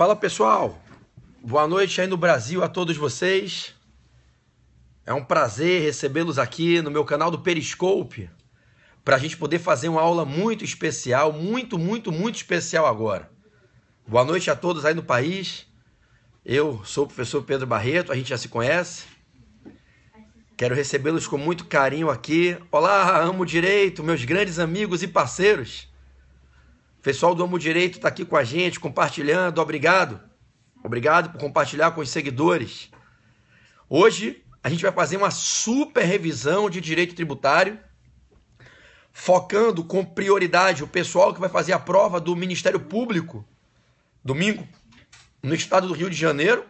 Fala pessoal, boa noite aí no Brasil a todos vocês. É um prazer recebê-los aqui no meu canal do Periscope para a gente poder fazer uma aula muito especial, muito especial agora. Boa noite a todos aí no país. Eu sou o professor Pedro Barreto, a gente já se conhece. Quero recebê-los com muito carinho aqui. Olá, Amo Direito, meus grandes amigos e parceiros. O pessoal do Amo Direito está aqui com a gente, compartilhando. Obrigado. Obrigado por compartilhar com os seguidores. Hoje a gente vai fazer uma super revisão de direito tributário, focando com prioridade o pessoal que vai fazer a prova do Ministério Público, domingo, no estado do Rio de Janeiro.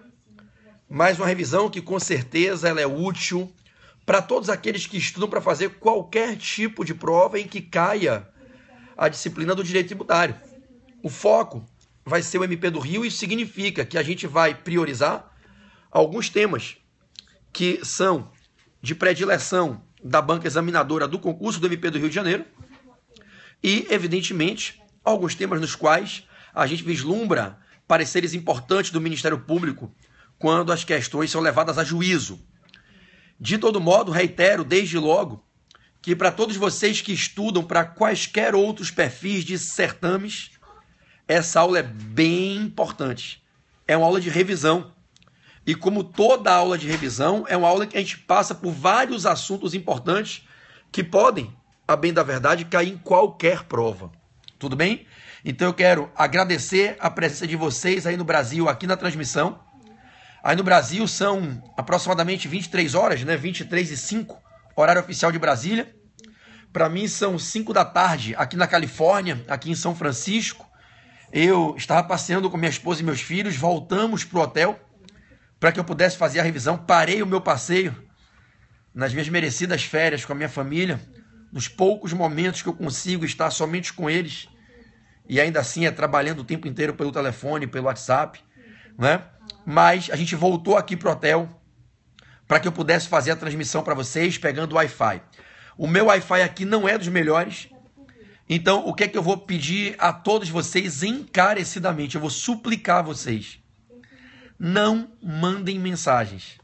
Mais uma revisão que com certeza ela é útil para todos aqueles que estudam para fazer qualquer tipo de prova em que caia a disciplina do direito tributário. O foco vai ser o MP do Rio, isso significa que a gente vai priorizar alguns temas que são de predileção da banca examinadora do concurso do MP do Rio de Janeiro e, evidentemente, alguns temas nos quais a gente vislumbra pareceres importantes do Ministério Público quando as questões são levadas a juízo. De todo modo, reitero desde logo que para todos vocês que estudam para quaisquer outros perfis de certames, essa aula é bem importante. É uma aula de revisão. E como toda aula de revisão, é uma aula que a gente passa por vários assuntos importantes que podem, a bem da verdade, cair em qualquer prova. Tudo bem? Então eu quero agradecer a presença de vocês aí no Brasil, aqui na transmissão. Aí no Brasil são aproximadamente 23 horas, né? 23h05, horário oficial de Brasília. Para mim são 5 da tarde aqui na Califórnia, aqui em São Francisco. Eu estava passeando com minha esposa e meus filhos, voltamos para o hotel para que eu pudesse fazer a revisão. Parei o meu passeio nas minhas merecidas férias com a minha família, nos poucos momentos que eu consigo estar somente com eles, e ainda assim é trabalhando o tempo inteiro pelo telefone, pelo WhatsApp, né? Mas a gente voltou aqui para o hotel para que eu pudesse fazer a transmissão para vocês pegando o Wi-Fi. O meu Wi-Fi aqui não é dos melhores, então o que é que eu vou pedir a todos vocês encarecidamente? Eu vou suplicar a vocês: não mandem mensagens.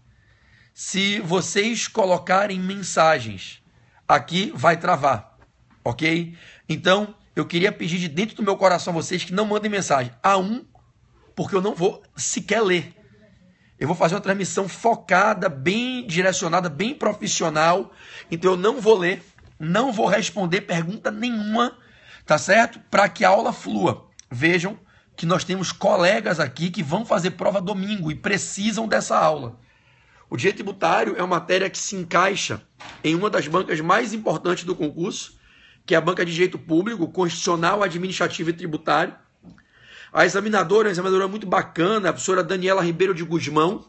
Se vocês colocarem mensagens, aqui vai travar, ok? Então eu queria pedir de dentro do meu coração a vocês que não mandem mensagem. Porque eu não vou sequer ler. Eu vou fazer uma transmissão focada, bem direcionada, bem profissional. Então eu não vou ler, não vou responder pergunta nenhuma, tá certo? Para que a aula flua. Vejam que nós temos colegas aqui que vão fazer prova domingo e precisam dessa aula. O direito tributário é uma matéria que se encaixa em uma das bancas mais importantes do concurso, que é a banca de direito público, constitucional, administrativo e tributário. A examinadora é uma examinadora muito bacana, a professora Daniela Ribeiro de Guzmão,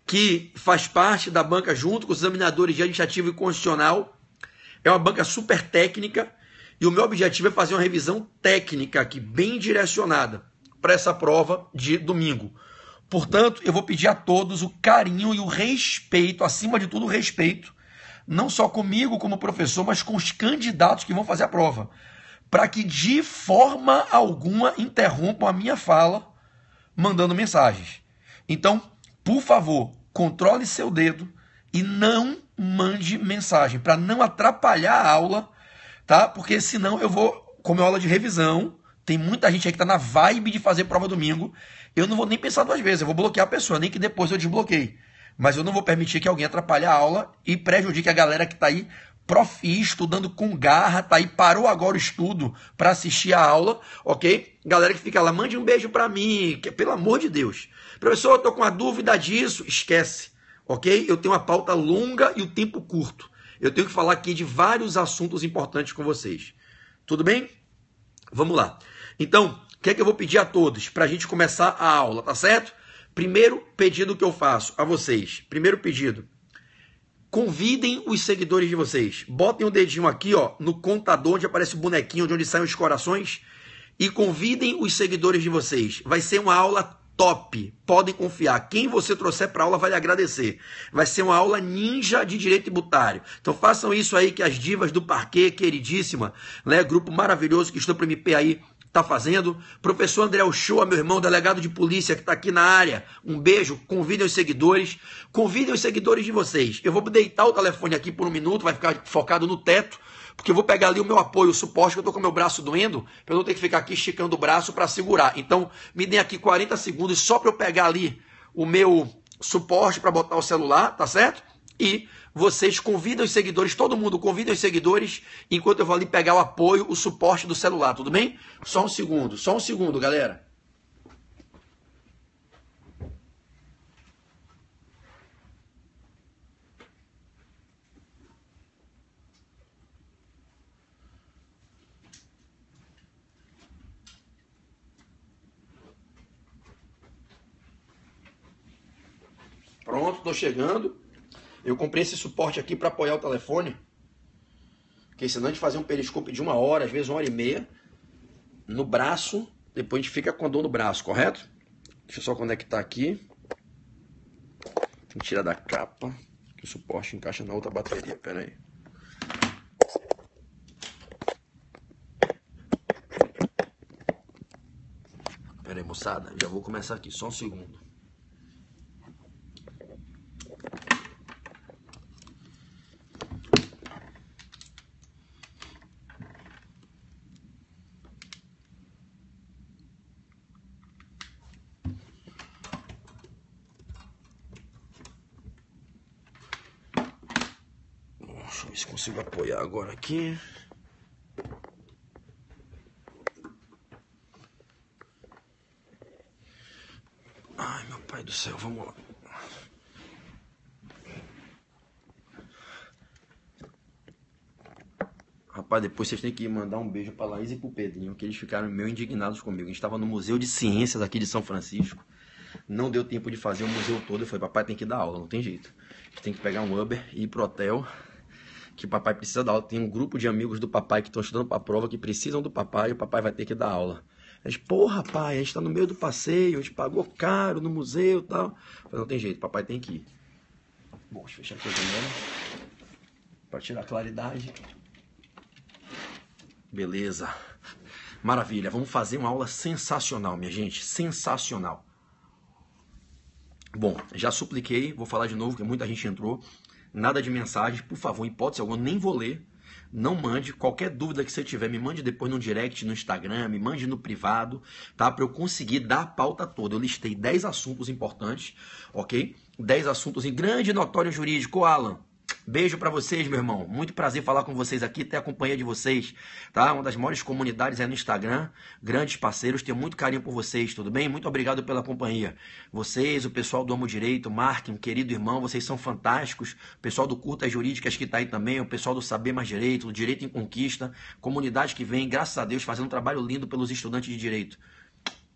que faz parte da banca junto com os examinadores de administrativo e constitucional. É uma banca super técnica e o meu objetivo é fazer uma revisão técnica aqui, bem direcionada para essa prova de domingo. Portanto, eu vou pedir a todos o carinho e o respeito, acima de tudo o respeito, não só comigo como professor, mas com os candidatos que vão fazer a prova, para que de forma alguma interrompam a minha fala mandando mensagens. Então, por favor, controle seu dedo e não mande mensagem, para não atrapalhar a aula, tá? Porque senão eu vou, como é aula de revisão, tem muita gente aí que está na vibe de fazer prova domingo, eu não vou nem pensar duas vezes, eu vou bloquear a pessoa, nem que depois eu desbloqueie. Mas eu não vou permitir que alguém atrapalhe a aula e prejudique a galera que está aí profi, estudando com garra, tá aí, parou agora o estudo para assistir a aula, ok? Galera que fica lá, mande um beijo para mim, que, pelo amor de Deus. Professor, eu tô com uma dúvida disso, esquece, ok? Eu tenho uma pauta longa e o tempo curto. Eu tenho que falar aqui de vários assuntos importantes com vocês. Tudo bem? Vamos lá. Então, o que é que eu vou pedir a todos para a gente começar a aula, tá certo? Primeiro pedido que eu faço a vocês, primeiro pedido: convidem os seguidores de vocês. Botem o dedinho aqui, ó, no contador, onde aparece o bonequinho, de onde saem os corações, e convidem os seguidores de vocês. Vai ser uma aula top. Podem confiar. Quem você trouxer para a aula vai lhe agradecer. Vai ser uma aula ninja de direito tributário. Então façam isso aí que as divas do parquê, queridíssima, né, grupo maravilhoso que estou para MP aí tá fazendo. Professor André Uchoa, meu irmão, delegado de polícia que tá aqui na área, um beijo, convidem os seguidores de vocês. Eu vou deitar o telefone aqui por um minuto, vai ficar focado no teto, porque eu vou pegar ali o meu apoio, o suporte, que eu tô com o meu braço doendo, para eu não ter que ficar aqui esticando o braço para segurar. Então, me deem aqui 40 segundos só para eu pegar ali o meu suporte para botar o celular, tá certo? E vocês convidam os seguidores, todo mundo convida os seguidores, enquanto eu vou ali pegar o apoio, o suporte do celular, tudo bem? Só um segundo, galera. Pronto, tô chegando. Eu comprei esse suporte aqui para apoiar o telefone, porque senão a gente fazer um periscópio de 1 hora, às vezes 1h30, no braço, depois a gente fica com a dor no braço, correto? Deixa eu só conectar aqui. Tem que tirar da capa, que o suporte encaixa na outra bateria, pera aí. Pera aí, moçada, já vou começar aqui, só um segundo. Deixa eu ver se consigo apoiar agora aqui. Ai, meu pai do céu, vamos lá. Rapaz, depois vocês têm que mandar um beijo pra Laís e pro Pedrinho, que eles ficaram meio indignados comigo. A gente tava no Museu de Ciências aqui de São Francisco. Não deu tempo de fazer o museu todo. Eu falei, papai tem que dar aula, não tem jeito. A gente tem que pegar um Uber e ir pro hotel, que o papai precisa dar aula. Tem um grupo de amigos do papai que estão estudando pra prova, que precisam do papai, e o papai vai ter que dar aula. A gente, porra, pai, a gente tá no meio do passeio, a gente pagou caro no museu e tal. Eu falei, não tem jeito, papai tem que ir. Bom, deixa eu fechar aqui a janela, pra tirar a claridade. Beleza. Maravilha, vamos fazer uma aula sensacional, minha gente, sensacional. Bom, já supliquei, vou falar de novo, porque muita gente entrou. Nada de mensagens, por favor, em hipótese alguma, nem vou ler. Não mande, qualquer dúvida que você tiver, me mande depois no direct, no Instagram, me mande no privado, tá? Para eu conseguir dar a pauta toda. Eu listei 10 assuntos importantes, ok? 10 assuntos em grande notório jurídico, Alan. Beijo pra vocês, meu irmão. Muito prazer falar com vocês aqui, ter a companhia de vocês, tá? Uma das maiores comunidades é no Instagram. Grandes parceiros, tenho muito carinho por vocês, tudo bem? Muito obrigado pela companhia. Vocês, o pessoal do Amo Direito, Mark, um querido irmão, vocês são fantásticos. O pessoal do Curtas Jurídicas que tá aí também, o pessoal do Saber Mais Direito, o Direito em Conquista, comunidade que vem, graças a Deus, fazendo um trabalho lindo pelos estudantes de direito.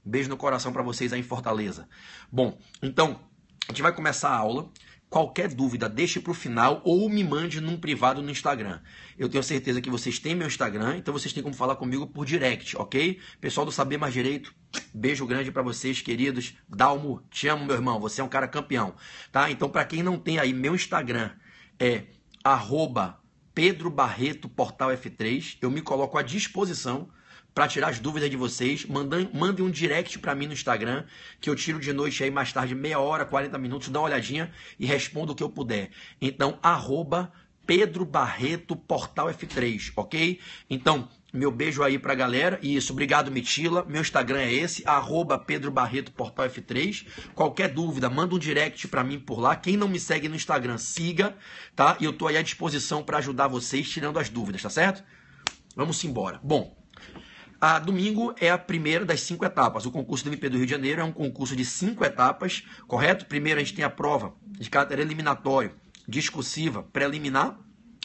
Beijo no coração pra vocês aí em Fortaleza. Bom, então, a gente vai começar a aula. Qualquer dúvida, deixe para o final ou me mande num privado no Instagram. Eu tenho certeza que vocês têm meu Instagram, então vocês têm como falar comigo por direct, ok? Pessoal do Saber Mais Direito, beijo grande para vocês, queridos. Dalmo, te amo, meu irmão, você é um cara campeão, tá? Então, para quem não tem aí, meu Instagram é @PedroBarreto Portal F3. Eu me coloco à disposição para tirar as dúvidas de vocês. Mandem um direct para mim no Instagram, que eu tiro de noite aí mais tarde, meia hora, 40 minutos, dá uma olhadinha e respondo o que eu puder. Então, Pedro Barreto Portal F3, ok? Então, meu beijo aí pra galera. Isso, obrigado, Mitila. Meu Instagram é esse, Pedro Barreto Portal F3. Qualquer dúvida, manda um direct pra mim por lá. Quem não me segue no Instagram, siga, tá? E eu tô aí à disposição para ajudar vocês tirando as dúvidas, tá certo? Vamos embora. Bom, domingo é a primeira das 5 etapas. O concurso do MP do Rio de Janeiro é um concurso de 5 etapas, correto? Primeiro a gente tem a prova de caráter eliminatório, discursiva, preliminar.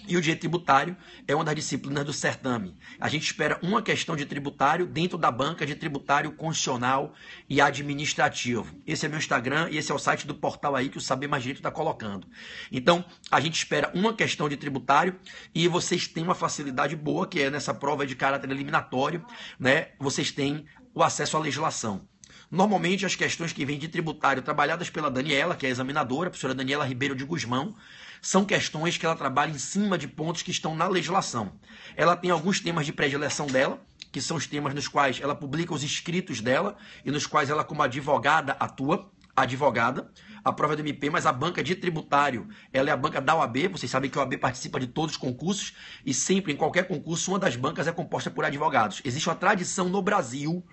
E o direito tributário é uma das disciplinas do certame. A gente espera uma questão de tributário dentro da banca de tributário constitucional e administrativo. Esse é meu Instagram e esse é o site do portal aí que o Saber Mais Direito está colocando. Então, a gente espera uma questão de tributário e vocês têm uma facilidade boa, que é nessa prova de caráter eliminatório, né? Vocês têm o acesso à legislação. Normalmente as questões que vêm de tributário trabalhadas pela Daniela, que é a examinadora, a professora Daniela Ribeiro de Guzmão, são questões que ela trabalha em cima de pontos que estão na legislação. Ela tem alguns temas de predileção dela, que são os temas nos quais ela publica os escritos dela e nos quais ela, como advogada, atua. Advogada, a prova do MP, mas a banca de tributário, ela é a banca da OAB. Vocês sabem que a OAB participa de todos os concursos e sempre, em qualquer concurso, uma das bancas é composta por advogados. Existe uma tradição no Brasil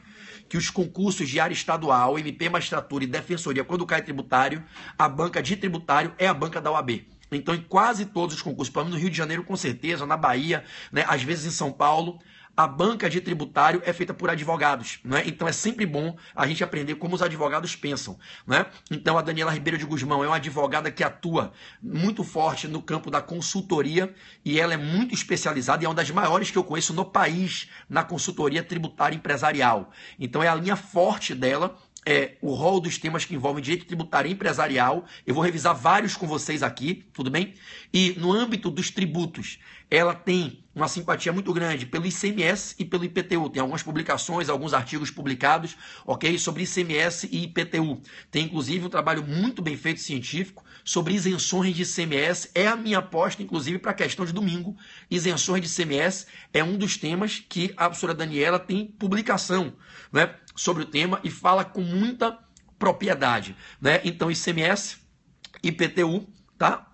que os concursos de área estadual, MP, magistratura e defensoria, quando cai tributário, a banca de tributário é a banca da OAB. Então, em quase todos os concursos, pelo menos no Rio de Janeiro, com certeza, na Bahia, né, às vezes em São Paulo, a banca de tributário é feita por advogados, né? Então é sempre bom a gente aprender como os advogados pensam, né? Então a Daniela Ribeiro de Guzmão é uma advogada que atua muito forte no campo da consultoria e ela é muito especializada e é uma das maiores que eu conheço no país na consultoria tributária empresarial. Então é a linha forte dela. É o rol dos temas que envolvem direito tributário empresarial. Eu vou revisar vários com vocês aqui, tudo bem? E no âmbito dos tributos, ela tem uma simpatia muito grande pelo ICMS e pelo IPTU. Tem algumas publicações, alguns artigos publicados, ok? Sobre ICMS e IPTU. Tem inclusive um trabalho muito bem feito científico sobre isenções de ICMS. É a minha aposta, inclusive, para a questão de domingo. Isenções de ICMS é um dos temas que a professora Daniela tem publicação, né, sobre o tema e fala com muita propriedade, né? Então, ICMS, IPTU, tá?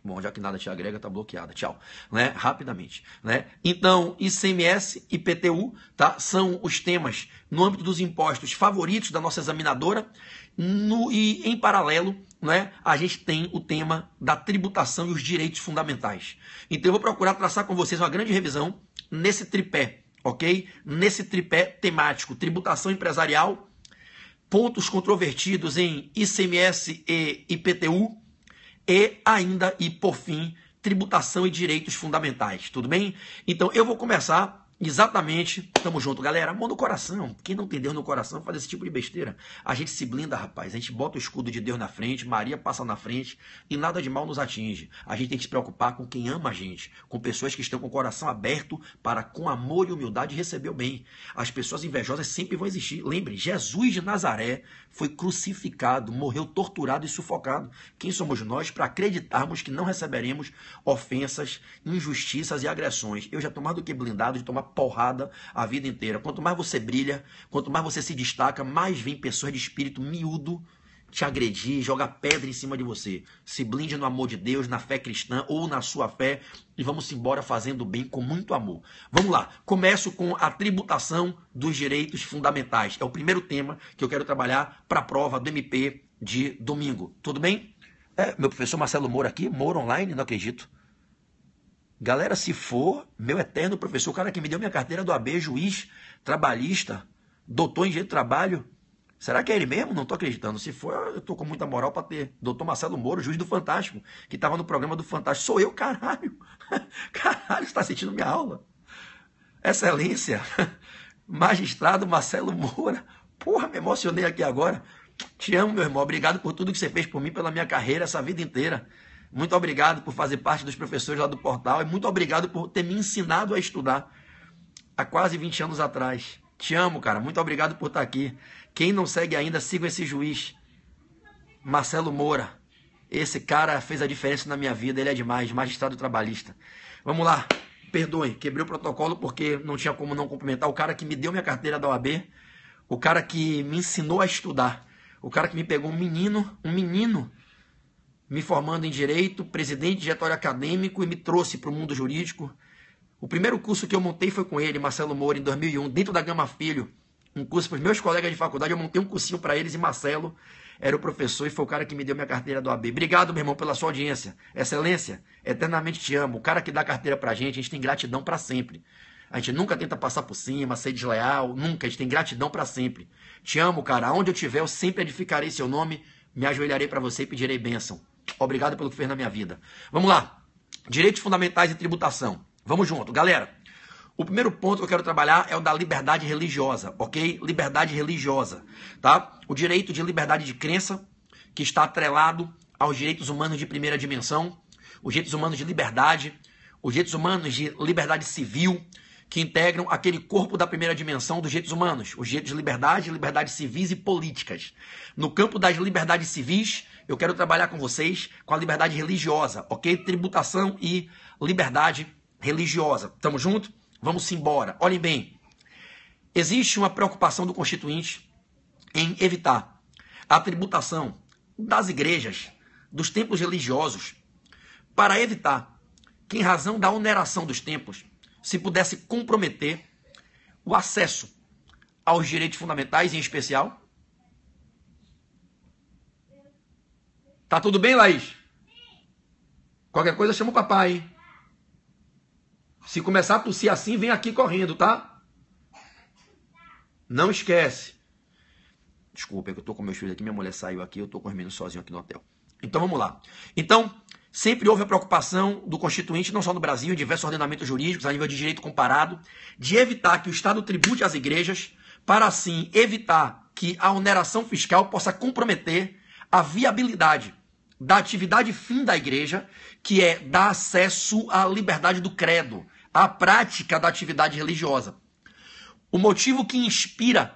Bom, já que nada te agrega, tá bloqueada. Tchau. Né? Rapidamente. Né? Então, ICMS e IPTU, tá? São os temas no âmbito dos impostos favoritos da nossa examinadora. E, em paralelo, né, a gente tem o tema da tributação e os direitos fundamentais. Então, eu vou procurar traçar com vocês uma grande revisão nesse tripé, ok? Nesse tripé temático, tributação empresarial, pontos controvertidos em ICMS e IPTU, e ainda, e por fim, tributação e direitos fundamentais, tudo bem? Então eu vou começar exatamente, tamo junto, galera, mão no coração. Quem não tem Deus no coração faz esse tipo de besteira. A gente se blinda, rapaz, a gente bota o escudo de Deus na frente, Maria passa na frente e nada de mal nos atinge. A gente tem que se preocupar com quem ama a gente, com pessoas que estão com o coração aberto para, com amor e humildade, receber o bem. As pessoas invejosas sempre vão existir. Lembre, Jesus de Nazaré foi crucificado, morreu torturado e sufocado. Quem somos nós para acreditarmos que não receberemos ofensas, injustiças e agressões? Eu já estou mais do que blindado de tomar porrada a vida inteira. Quanto mais você brilha, quanto mais você se destaca, mais vem pessoas de espírito miúdo te agredir, jogar pedra em cima de você. Se blinde no amor de Deus, na fé cristã ou na sua fé e vamos embora fazendo bem com muito amor. Vamos lá. Começo com a tributação dos direitos fundamentais. É o primeiro tema que eu quero trabalhar para a prova do MP de domingo. Tudo bem? Meu professor Marcelo Moura aqui, Moura Online, não acredito. Galera, se for, meu eterno professor, o cara que me deu minha carteira do AB, juiz trabalhista, doutor em direito do trabalho, será que é ele mesmo? Não estou acreditando. Se for, eu estou com muita moral para ter. Doutor Marcelo Moura, juiz do Fantástico, que estava no programa do Fantástico. Sou eu, caralho. Caralho, está assistindo minha aula. Excelência. Magistrado Marcelo Moura. Porra, me emocionei aqui agora. Te amo, meu irmão. Obrigado por tudo que você fez por mim, pela minha carreira, essa vida inteira. Muito obrigado por fazer parte dos professores lá do portal e muito obrigado por ter me ensinado a estudar há quase 20 anos atrás. Te amo, cara. Muito obrigado por estar aqui. Quem não segue ainda, siga esse juiz, Marcelo Moura. Esse cara fez a diferença na minha vida. Ele é demais, magistrado trabalhista. Vamos lá. Perdoe, quebrei o protocolo porque não tinha como não cumprimentar o cara que me deu minha carteira da OAB, o cara que me ensinou a estudar, o cara que me pegou um menino, me formando em Direito, presidente de diretório acadêmico e me trouxe para o mundo jurídico. O primeiro curso que eu montei foi com ele, Marcelo Moura, em 2001, dentro da Gama Filho. Um curso para os meus colegas de faculdade, eu montei um cursinho para eles e Marcelo era o professor e foi o cara que me deu minha carteira do AB. Obrigado, meu irmão, pela sua audiência. Excelência, eternamente te amo. O cara que dá a carteira para a gente tem gratidão para sempre. A gente nunca tenta passar por cima, ser desleal, nunca. A gente tem gratidão para sempre. Te amo, cara. Onde eu estiver, eu sempre edificarei seu nome, me ajoelharei para você e pedirei bênção. Obrigado pelo que fez na minha vida. Vamos lá. Direitos fundamentais e tributação. Vamos junto. Galera, o primeiro ponto que eu quero trabalhar é o da liberdade religiosa, ok? Liberdade religiosa, tá? O direito de liberdade de crença, que está atrelado aos direitos humanos de primeira dimensão, os direitos humanos de liberdade, os direitos humanos de liberdade civil, que integram aquele corpo da primeira dimensão dos direitos humanos, os direitos de liberdade, liberdades civis e políticas. No campo das liberdades civis, eu quero trabalhar com vocês com a liberdade religiosa, ok? Tributação e liberdade religiosa. Tamo junto? Vamos embora. Olhem bem, existe uma preocupação do Constituinte em evitar a tributação das igrejas, dos templos religiosos, para evitar que, em razão da oneração dos templos, se pudesse comprometer o acesso aos direitos fundamentais, em especial. Tá tudo bem, Laís? Qualquer coisa chama o papai, hein? Se começar a tossir assim, vem aqui correndo, tá? Não esquece. Desculpa, é que eu tô com meus filhos aqui, minha mulher saiu aqui, eu tô com os meninos sozinho aqui no hotel. Então vamos lá. Então, sempre houve a preocupação do Constituinte, não só no Brasil, em diversos ordenamentos jurídicos, a nível de direito comparado, de evitar que o Estado tribute às igrejas, para assim evitar que a oneração fiscal possa comprometer a viabilidade da atividade fim da igreja, que é dar acesso à liberdade do credo, à prática da atividade religiosa. O motivo que inspira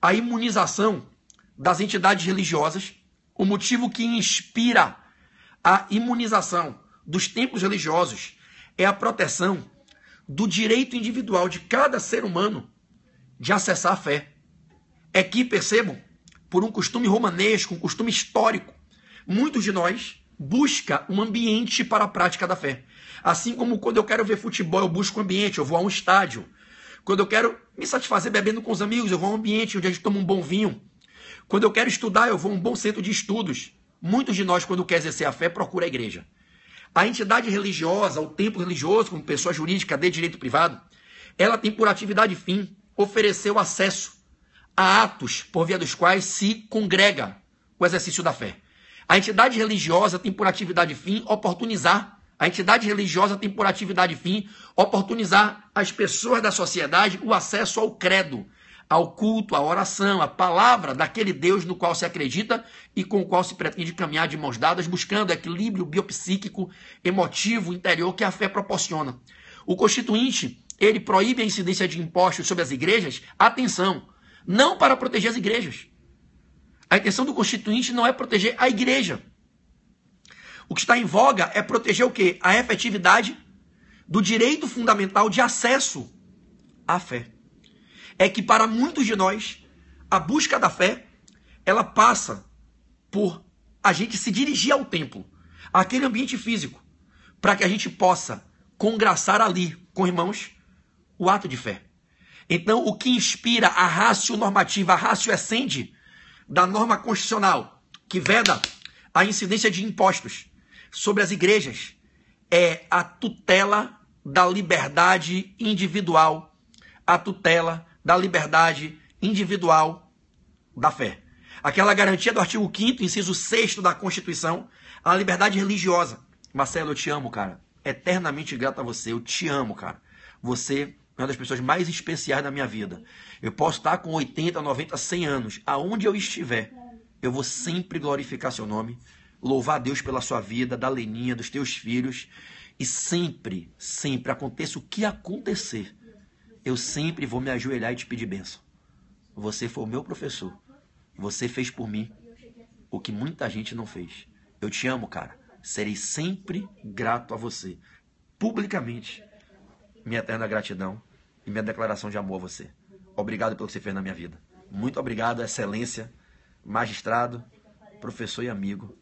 a imunização das entidades religiosas, o motivo que inspira a imunização dos templos religiosos é a proteção do direito individual de cada ser humano de acessar a fé. É que, percebam, por um costume romanesco, um costume histórico, muitos de nós buscam um ambiente para a prática da fé. Assim como quando eu quero ver futebol, eu busco um ambiente, eu vou a um estádio. Quando eu quero me satisfazer bebendo com os amigos, eu vou a um ambiente onde a gente toma um bom vinho. Quando eu quero estudar, eu vou a um bom centro de estudos. Muitos de nós, quando quer exercer a fé, procura a igreja. A entidade religiosa, o templo religioso, como pessoa jurídica de direito privado, ela tem por atividade fim oferecer o acesso a atos por via dos quais se congrega o exercício da fé. A entidade religiosa tem por atividade fim oportunizar. A entidade religiosa tem por atividade fim oportunizar às pessoas da sociedade o acesso ao credo, ao culto, à oração, à palavra daquele Deus no qual se acredita e com o qual se pretende caminhar de mãos dadas, buscando o equilíbrio biopsíquico, emotivo, interior que a fé proporciona. O Constituinte, ele proíbe a incidência de impostos sobre as igrejas, atenção, não para proteger as igrejas. A intenção do Constituinte não é proteger a igreja. O que está em voga é proteger o quê? A efetividade do direito fundamental de acesso à fé. É que para muitos de nós, a busca da fé, ela passa por a gente se dirigir ao templo, àquele ambiente físico, para que a gente possa congraçar ali com irmãos o ato de fé. Então, o que inspira a ratio normativa, a ratio essendi da norma constitucional, que veda a incidência de impostos sobre as igrejas, é a tutela da liberdade individual, a tutela da liberdade individual da fé. Aquela garantia do artigo 5º, inciso 6º da Constituição, a liberdade religiosa. Marcelo, eu te amo, cara. Eternamente grato a você. Eu te amo, cara. Você é uma das pessoas mais especiais da minha vida. Eu posso estar com 80, 90, 100 anos. Aonde eu estiver, eu vou sempre glorificar seu nome, louvar a Deus pela sua vida, da Leninha, dos teus filhos. E sempre, sempre, aconteça o que acontecer, eu sempre vou me ajoelhar e te pedir bênção. Você foi o meu professor. Você fez por mim o que muita gente não fez. Eu te amo, cara. Serei sempre grato a você. Publicamente, minha eterna gratidão e minha declaração de amor a você. Obrigado pelo que você fez na minha vida. Muito obrigado, excelência, magistrado, professor e amigo,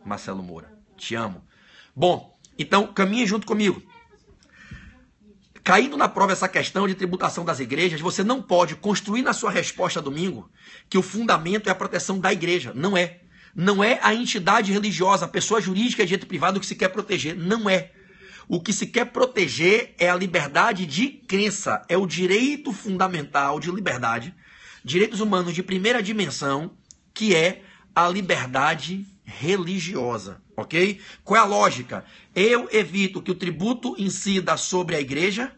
Marcelo Moura. Te amo. Bom, então caminhe junto comigo. Caindo na prova essa questão de tributação das igrejas, você não pode construir na sua resposta domingo que o fundamento é a proteção da igreja. Não é. Não é a entidade religiosa, a pessoa jurídica de direito privado que se quer proteger. Não é. O que se quer proteger é a liberdade de crença, é o direito fundamental de liberdade, direitos humanos de primeira dimensão, que é a liberdade religiosa, ok? Qual é a lógica? Eu evito que o tributo incida sobre a igreja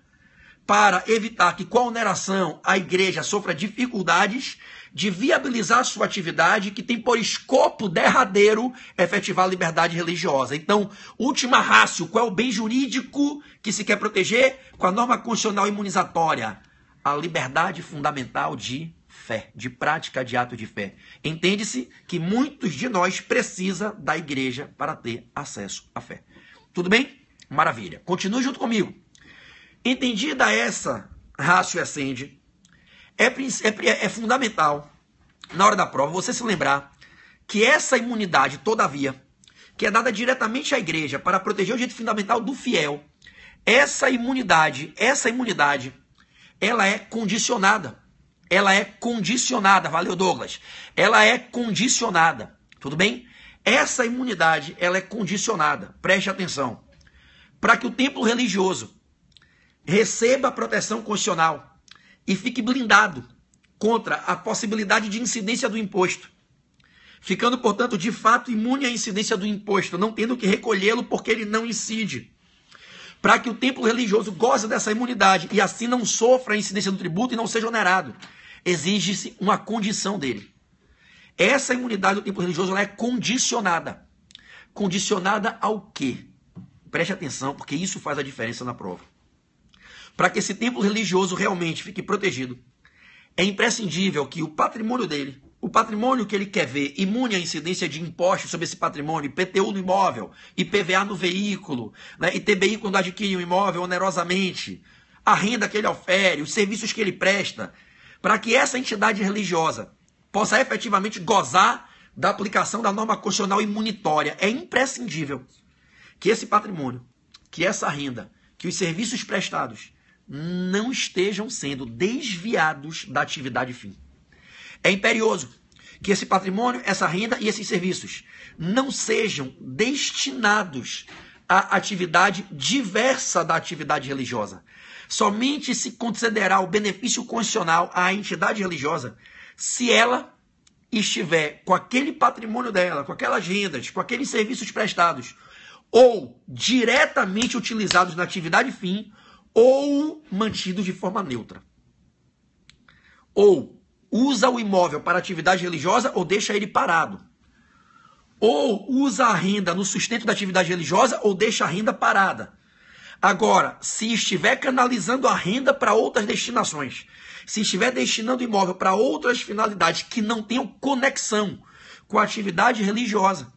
para evitar que com a oneração a igreja sofra dificuldades de viabilizar sua atividade, que tem por escopo derradeiro efetivar a liberdade religiosa. Então, última rácio, qual é o bem jurídico que se quer proteger? Com a norma constitucional imunizatória, a liberdade fundamental de fé, de prática de ato de fé. Entende-se que muitos de nós precisam da igreja para ter acesso à fé. Tudo bem? Maravilha. Continue junto comigo. Entendida essa ratio essendi, é fundamental, na hora da prova, você se lembrar que essa imunidade, todavia, que é dada diretamente à igreja para proteger o direito fundamental do fiel, essa imunidade, ela é condicionada. Ela é condicionada, valeu, Douglas. Ela é condicionada, tudo bem? Essa imunidade, ela é condicionada, preste atenção, para que o templo religioso receba a proteção constitucional e fique blindado contra a possibilidade de incidência do imposto, ficando, portanto, de fato imune à incidência do imposto, não tendo que recolhê-lo porque ele não incide. Para que o templo religioso goze dessa imunidade e assim não sofra a incidência do tributo e não seja onerado, exige-se uma condição dele. Essa imunidade do templo religioso ela é condicionada. Condicionada ao quê? Preste atenção, porque isso faz a diferença na prova. Para que esse templo religioso realmente fique protegido, é imprescindível que o patrimônio dele, o patrimônio que ele quer ver, imune à incidência de impostos sobre esse patrimônio, IPTU no imóvel, IPVA no veículo, né, ITBI quando adquire um imóvel onerosamente, a renda que ele ofere, os serviços que ele presta, para que essa entidade religiosa possa efetivamente gozar da aplicação da norma constitucional imunitória. É imprescindível que esse patrimônio, que essa renda, que os serviços prestados não estejam sendo desviados da atividade fim. É imperioso que esse patrimônio, essa renda e esses serviços não sejam destinados à atividade diversa da atividade religiosa. Somente se concederá o benefício constitucional à entidade religiosa se ela estiver com aquele patrimônio dela, com aquelas rendas, com aqueles serviços prestados, ou diretamente utilizados na atividade fim, ou mantidos de forma neutra. Ou usa o imóvel para atividade religiosa ou deixa ele parado. Ou usa a renda no sustento da atividade religiosa ou deixa a renda parada. Agora, se estiver canalizando a renda para outras destinações, se estiver destinando o imóvel para outras finalidades que não tenham conexão com a atividade religiosa,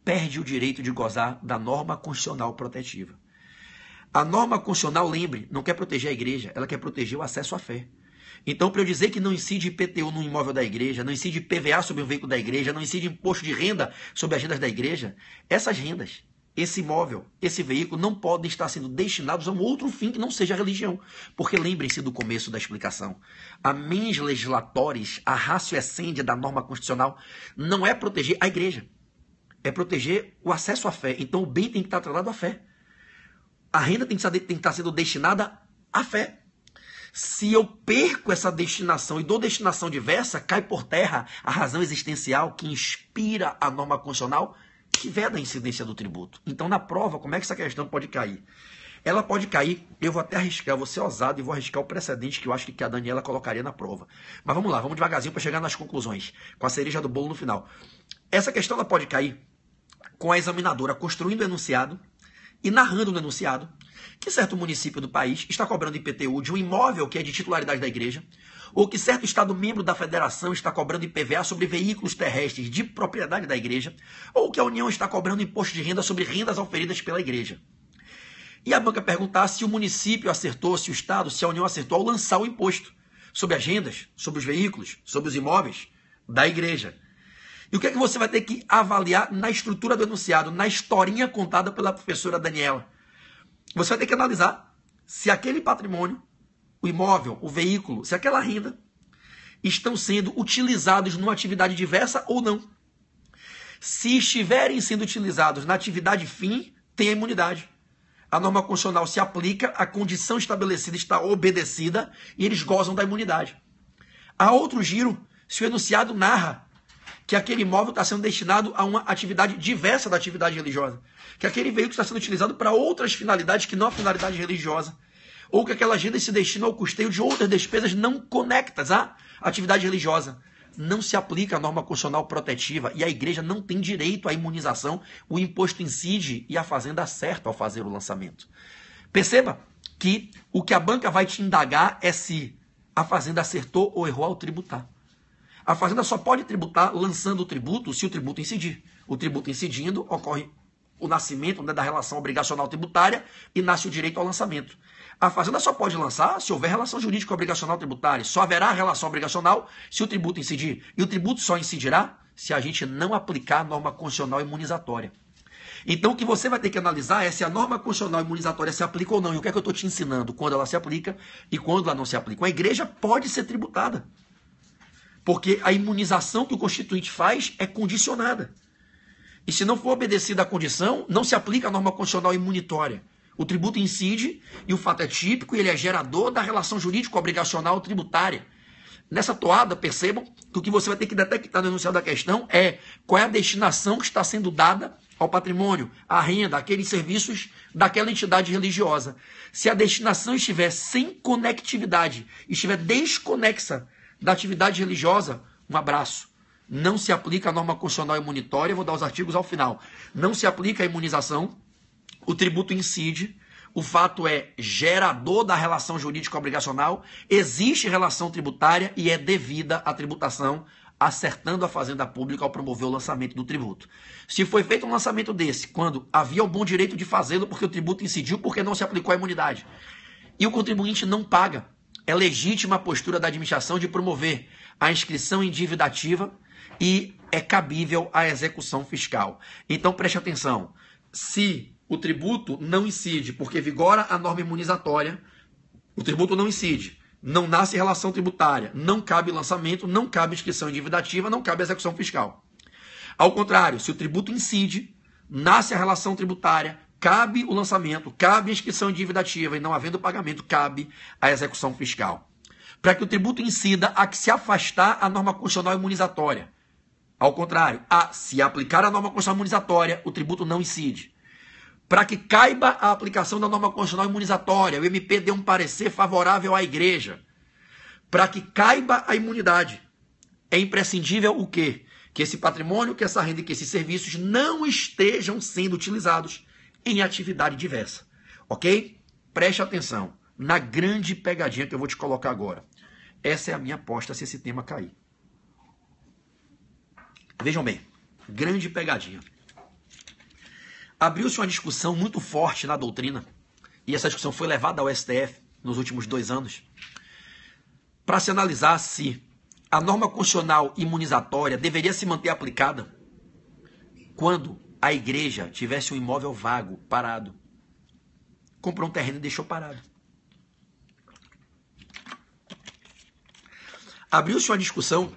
perde o direito de gozar da norma constitucional protetiva. A norma constitucional, lembre, não quer proteger a igreja, ela quer proteger o acesso à fé. Então, para eu dizer que não incide IPTU no imóvel da igreja, não incide PVA sobre o veículo da igreja, não incide imposto de renda sobre as rendas da igreja, essas rendas, esse imóvel, esse veículo não podem estar sendo destinados a um outro fim que não seja a religião. Porque lembrem-se do começo da explicação. A mens legislatores, a ratio essendi da norma constitucional, não é proteger a igreja, é proteger o acesso à fé. Então, o bem tem que estar atrelado à fé. A renda tem que estar sendo destinada à fé. Se eu perco essa destinação e dou destinação diversa, cai por terra a razão existencial que inspira a norma constitucional que veda a incidência do tributo. Então, na prova, como é que essa questão pode cair? Ela pode cair, eu vou até arriscar, eu vou ser ousado e vou arriscar o precedente que eu acho que a Daniela colocaria na prova. Mas vamos lá, vamos devagarzinho para chegar nas conclusões, com a cereja do bolo no final. Essa questão ela pode cair com a examinadora construindo o enunciado e narrando no enunciado que certo município do país está cobrando IPTU de um imóvel que é de titularidade da igreja, ou que certo estado membro da federação está cobrando IPVA sobre veículos terrestres de propriedade da igreja, ou que a União está cobrando imposto de renda sobre rendas auferidas pela igreja. E a banca perguntar se o município acertou, se o estado, se a União acertou ao lançar o imposto sobre as rendas, sobre os veículos, sobre os imóveis da igreja. E o que é que você vai ter que avaliar na estrutura do enunciado, na historinha contada pela professora Daniela? Você vai ter que analisar se aquele patrimônio, o imóvel, o veículo, se aquela renda estão sendo utilizados numa atividade diversa ou não. Se estiverem sendo utilizados na atividade fim, tem a imunidade. A norma constitucional se aplica, a condição estabelecida está obedecida e eles gozam da imunidade. Há outro giro se o enunciado narra que aquele imóvel está sendo destinado a uma atividade diversa da atividade religiosa, que aquele veículo está sendo utilizado para outras finalidades que não a finalidade religiosa. ou que aquelas rendas se destinam ao custeio de outras despesas não conectas à atividade religiosa. Não se aplica a norma constitucional protetiva e a igreja não tem direito à imunização, o imposto incide e a fazenda acerta ao fazer o lançamento. Perceba que o que a banca vai te indagar é se a fazenda acertou ou errou ao tributar. A fazenda só pode tributar lançando o tributo se o tributo incidir. O tributo incidindo, ocorre o nascimento, né, da relação obrigacional tributária e nasce o direito ao lançamento. A fazenda só pode lançar se houver relação jurídica obrigacional tributária. Só haverá relação obrigacional se o tributo incidir. E o tributo só incidirá se a gente não aplicar a norma constitucional imunizatória. Então o que você vai ter que analisar é se a norma constitucional imunizatória se aplica ou não. E o que é que eu estou te ensinando? Quando ela se aplica e quando ela não se aplica. Uma igreja pode ser tributada. Porque a imunização que o Constituinte faz é condicionada. E se não for obedecida a condição, não se aplica a norma constitucional imunitória. O tributo incide e o fato é típico e ele é gerador da relação jurídico-obrigacional tributária. Nessa toada, percebam que o que você vai ter que detectar no enunciado da questão é qual é a destinação que está sendo dada ao patrimônio, à renda, àqueles serviços daquela entidade religiosa. Se a destinação estiver sem conectividade, estiver desconexa da atividade religiosa, um abraço. Não se aplica a norma constitucional imunitória, vou dar os artigos ao final. Não se aplica a imunização, o tributo incide, o fato é gerador da relação jurídica obrigacional, existe relação tributária e é devida a tributação, acertando a fazenda pública ao promover o lançamento do tributo. Se foi feito um lançamento desse, quando havia o bom direito de fazê-lo porque o tributo incidiu, porque não se aplicou a imunidade, e o contribuinte não paga, é legítima a postura da administração de promover a inscrição em dívida ativa e é cabível a execução fiscal. Então preste atenção, se o tributo não incide porque vigora a norma imunizatória, o tributo não incide, não nasce relação tributária, não cabe lançamento, não cabe inscrição em dívida ativa, não cabe execução fiscal. Ao contrário, se o tributo incide, nasce a relação tributária, cabe o lançamento, cabe a inscrição em dívida ativa e não havendo pagamento, cabe a execução fiscal. Para que o tributo incida, há que se afastar a norma constitucional imunizatória. Ao contrário, se aplicar a norma constitucional imunizatória, o tributo não incide. Para que caiba a aplicação da norma constitucional imunizatória, o MP deu um parecer favorável à igreja. Para que caiba a imunidade, é imprescindível o quê? Que esse patrimônio, que essa renda e que esses serviços não estejam sendo utilizados em atividade diversa. Ok? Preste atenção na grande pegadinha que eu vou te colocar agora. Essa é a minha aposta se esse tema cair. Vejam bem, grande pegadinha. Abriu-se uma discussão muito forte na doutrina, e essa discussão foi levada ao STF nos últimos 2 anos, para se analisar se a norma constitucional imunizatória deveria se manter aplicada quando a igreja tivesse um imóvel vago, parado. Comprou um terreno e deixou parado. Abriu-se uma discussão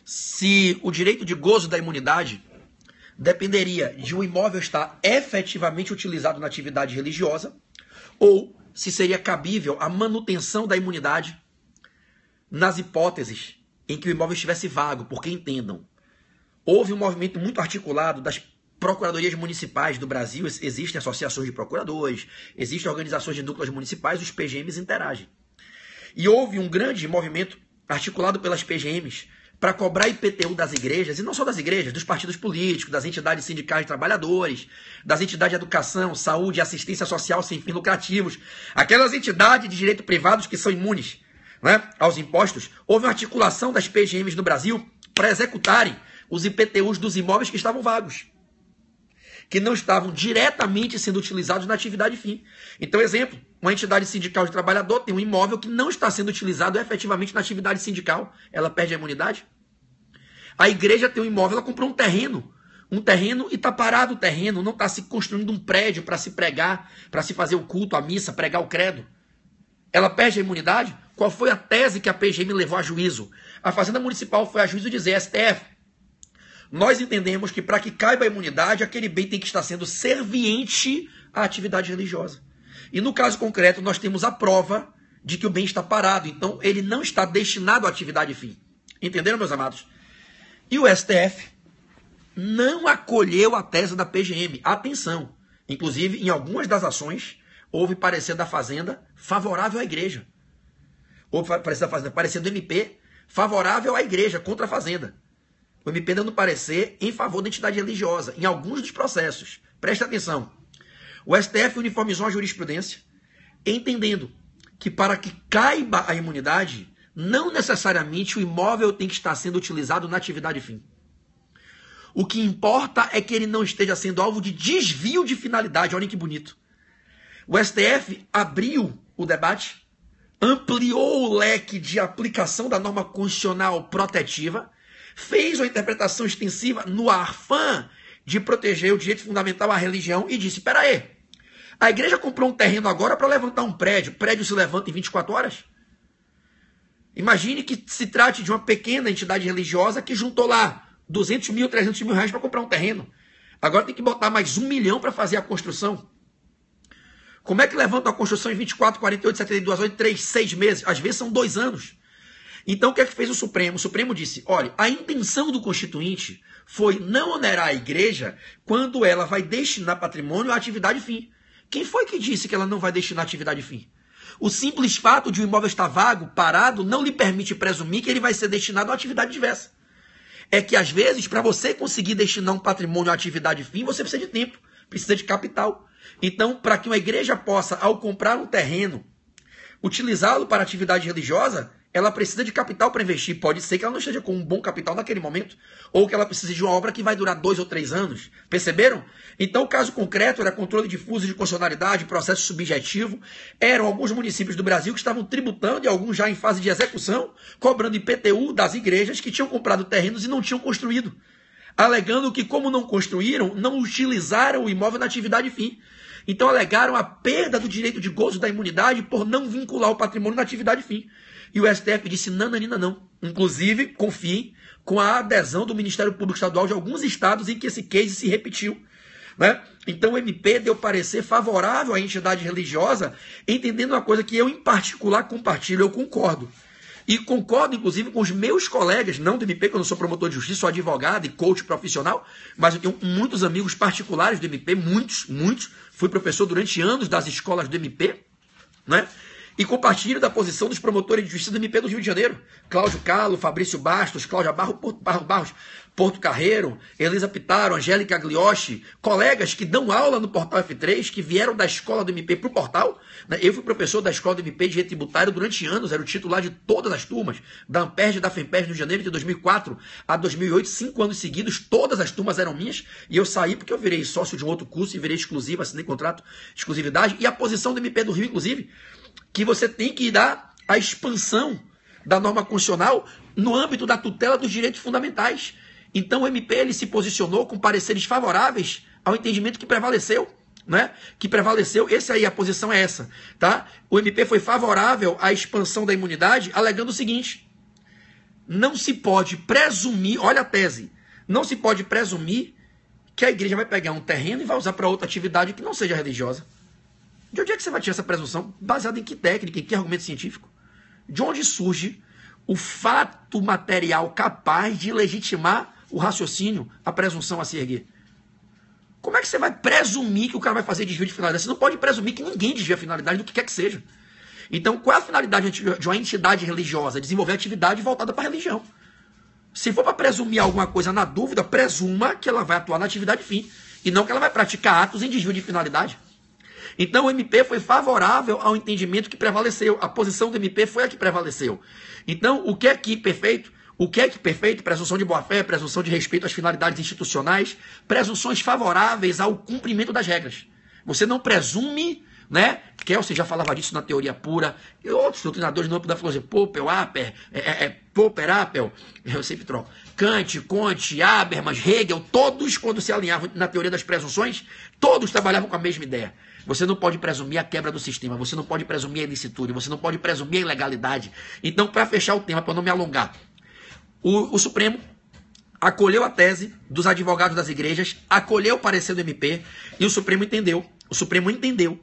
se o direito de gozo da imunidade dependeria de um imóvel estar efetivamente utilizado na atividade religiosa ou se seria cabível a manutenção da imunidade nas hipóteses em que o imóvel estivesse vago, porque entendam, houve um movimento muito articulado das procuradorias municipais do Brasil, existem associações de procuradores, existem organizações de núcleos municipais, os PGMs interagem. E houve um grande movimento articulado pelas PGMs para cobrar IPTU das igrejas, e não só das igrejas, dos partidos políticos, das entidades sindicais de trabalhadores, das entidades de educação, saúde e assistência social sem fins lucrativos, aquelas entidades de direito privados que são imunes, né, aos impostos. Houve uma articulação das PGMs no Brasil para executarem os IPTUs dos imóveis que estavam vagos, que não estavam diretamente sendo utilizados na atividade fim. Então, exemplo, uma entidade sindical de trabalhador tem um imóvel que não está sendo utilizado efetivamente na atividade sindical, ela perde a imunidade. A igreja tem um imóvel, ela comprou um terreno e está parado o terreno, não está se construindo um prédio para se pregar, para se fazer o culto, a missa, pregar o credo. Ela perde a imunidade? Qual foi a tese que a PGM levou a juízo? A Fazenda Municipal foi a juízo dizer, STF, nós entendemos que para que caiba a imunidade, aquele bem tem que estar sendo serviente à atividade religiosa. E no caso concreto, nós temos a prova de que o bem está parado. Então, ele não está destinado à atividade fim. Entenderam, meus amados? E o STF não acolheu a tese da PGM. Atenção! Inclusive, em algumas das ações, houve parecer da Fazenda favorável à igreja. Houve parecer da Fazenda, parecer do MP favorável à igreja, contra a Fazenda. O MP dando parecer em favor da entidade religiosa, em alguns dos processos. Presta atenção. O STF uniformizou a jurisprudência, entendendo que para que caiba a imunidade, não necessariamente o imóvel tem que estar sendo utilizado na atividade fim. O que importa é que ele não esteja sendo alvo de desvio de finalidade. Olhem que bonito. O STF abriu o debate, ampliou o leque de aplicação da norma constitucional protetiva, fez uma interpretação extensiva no afã de proteger o direito fundamental à religião e disse, espera aí, a igreja comprou um terreno agora para levantar um prédio. O prédio se levanta em 24 horas? Imagine que se trate de uma pequena entidade religiosa que juntou lá 200 mil, 300 mil reais para comprar um terreno. Agora tem que botar mais 1 milhão para fazer a construção. Como é que levanta a construção em 24, 48, 72 horas, 3, 6 meses? Às vezes são 2 anos. Então o que é que fez o Supremo? O Supremo disse, olha, a intenção do Constituinte foi não onerar a igreja quando ela vai destinar patrimônio à atividade fim. Quem foi que disse que ela não vai destinar à atividade fim? O simples fato de o imóvel estar vago, parado, não lhe permite presumir que ele vai ser destinado a uma atividade diversa. É que, às vezes, para você conseguir destinar um patrimônio à atividade fim, você precisa de tempo, precisa de capital. Então, para que uma igreja possa, ao comprar um terreno, utilizá-lo para atividade religiosa, ela precisa de capital para investir. Pode ser que ela não esteja com um bom capital naquele momento, ou que ela precise de uma obra que vai durar 2 ou 3 anos. Perceberam? Então, o caso concreto era controle difuso de constitucionalidade, processo subjetivo. Eram alguns municípios do Brasil que estavam tributando, e alguns já em fase de execução, cobrando IPTU das igrejas que tinham comprado terrenos e não tinham construído. Alegando que, como não construíram, não utilizaram o imóvel na atividade fim. Então, alegaram a perda do direito de gozo da imunidade por não vincular o patrimônio na atividade fim. E o STF disse, nananina não. Inclusive, confiem, com a adesão do Ministério Público Estadual de alguns estados em que esse case se repetiu. Né? Então o MP deu parecer favorável à entidade religiosa, entendendo uma coisa que eu, em particular, compartilho, eu concordo. E concordo, inclusive, com os meus colegas, não do MP, que eu não sou promotor de justiça, sou advogado e coach profissional, mas eu tenho muitos amigos particulares do MP, muitos. Fui professor durante anos das escolas do MP, né? E compartilho da posição dos promotores de justiça do MP do Rio de Janeiro. Cláudio Calo, Fabrício Bastos, Cláudia Barros, Porto Carreiro, Elisa Pitaro, Angélica Aglioshi, colegas que dão aula no Portal F3, que vieram da escola do MP para o portal. Eu fui professor da escola do MP de Direito Tributário durante anos, era o titular de todas as turmas, da Amperj e da FEMPERJ no Rio de Janeiro, de 2004 a 2008, 5 anos seguidos, todas as turmas eram minhas, e eu saí porque eu virei sócio de um outro curso e virei exclusivo, assinei contrato de exclusividade, e a posição do MP do Rio, inclusive, que você tem que dar a expansão da norma constitucional no âmbito da tutela dos direitos fundamentais. Então o MP ele se posicionou com pareceres favoráveis ao entendimento que prevaleceu, né? Que prevaleceu, a posição é essa, tá? O MP foi favorável à expansão da imunidade, alegando o seguinte: não se pode presumir, olha a tese, não se pode presumir que a igreja vai pegar um terreno e vai usar para outra atividade que não seja religiosa. De onde é que você vai tirar essa presunção? Baseada em que técnica, em que argumento científico? De onde surge o fato material capaz de legitimar o raciocínio, a presunção a se erguer? Como é que você vai presumir que o cara vai fazer desvio de finalidade? Você não pode presumir que ninguém desvia a finalidade do que quer que seja. Então, qual é a finalidade de uma entidade religiosa? Desenvolver atividade voltada para a religião. Se for para presumir alguma coisa na dúvida, presuma que ela vai atuar na atividade fim, e não que ela vai praticar atos em desvio de finalidade. Então o MP foi favorável ao entendimento que prevaleceu. A posição do MP foi a que prevaleceu. Então, o que é que perfeito? O que é que perfeito? Presunção de boa-fé, presunção de respeito às finalidades institucionais, presunções favoráveis ao cumprimento das regras. Você não presume, né? Kelsey já falava disso na teoria pura, e outros doutrinadores no âmbito da filosofia, Popper, Appel, eu sempre troco, Kant, Comte, Habermas, Hegel, todos, quando se alinhavam na teoria das presunções, todos trabalhavam com a mesma ideia. Você não pode presumir a quebra do sistema, você não pode presumir a ilicitude, você não pode presumir a ilegalidade. Então, para fechar o tema, para não me alongar, o Supremo acolheu a tese dos advogados das igrejas, acolheu o parecer do MP, e o Supremo entendeu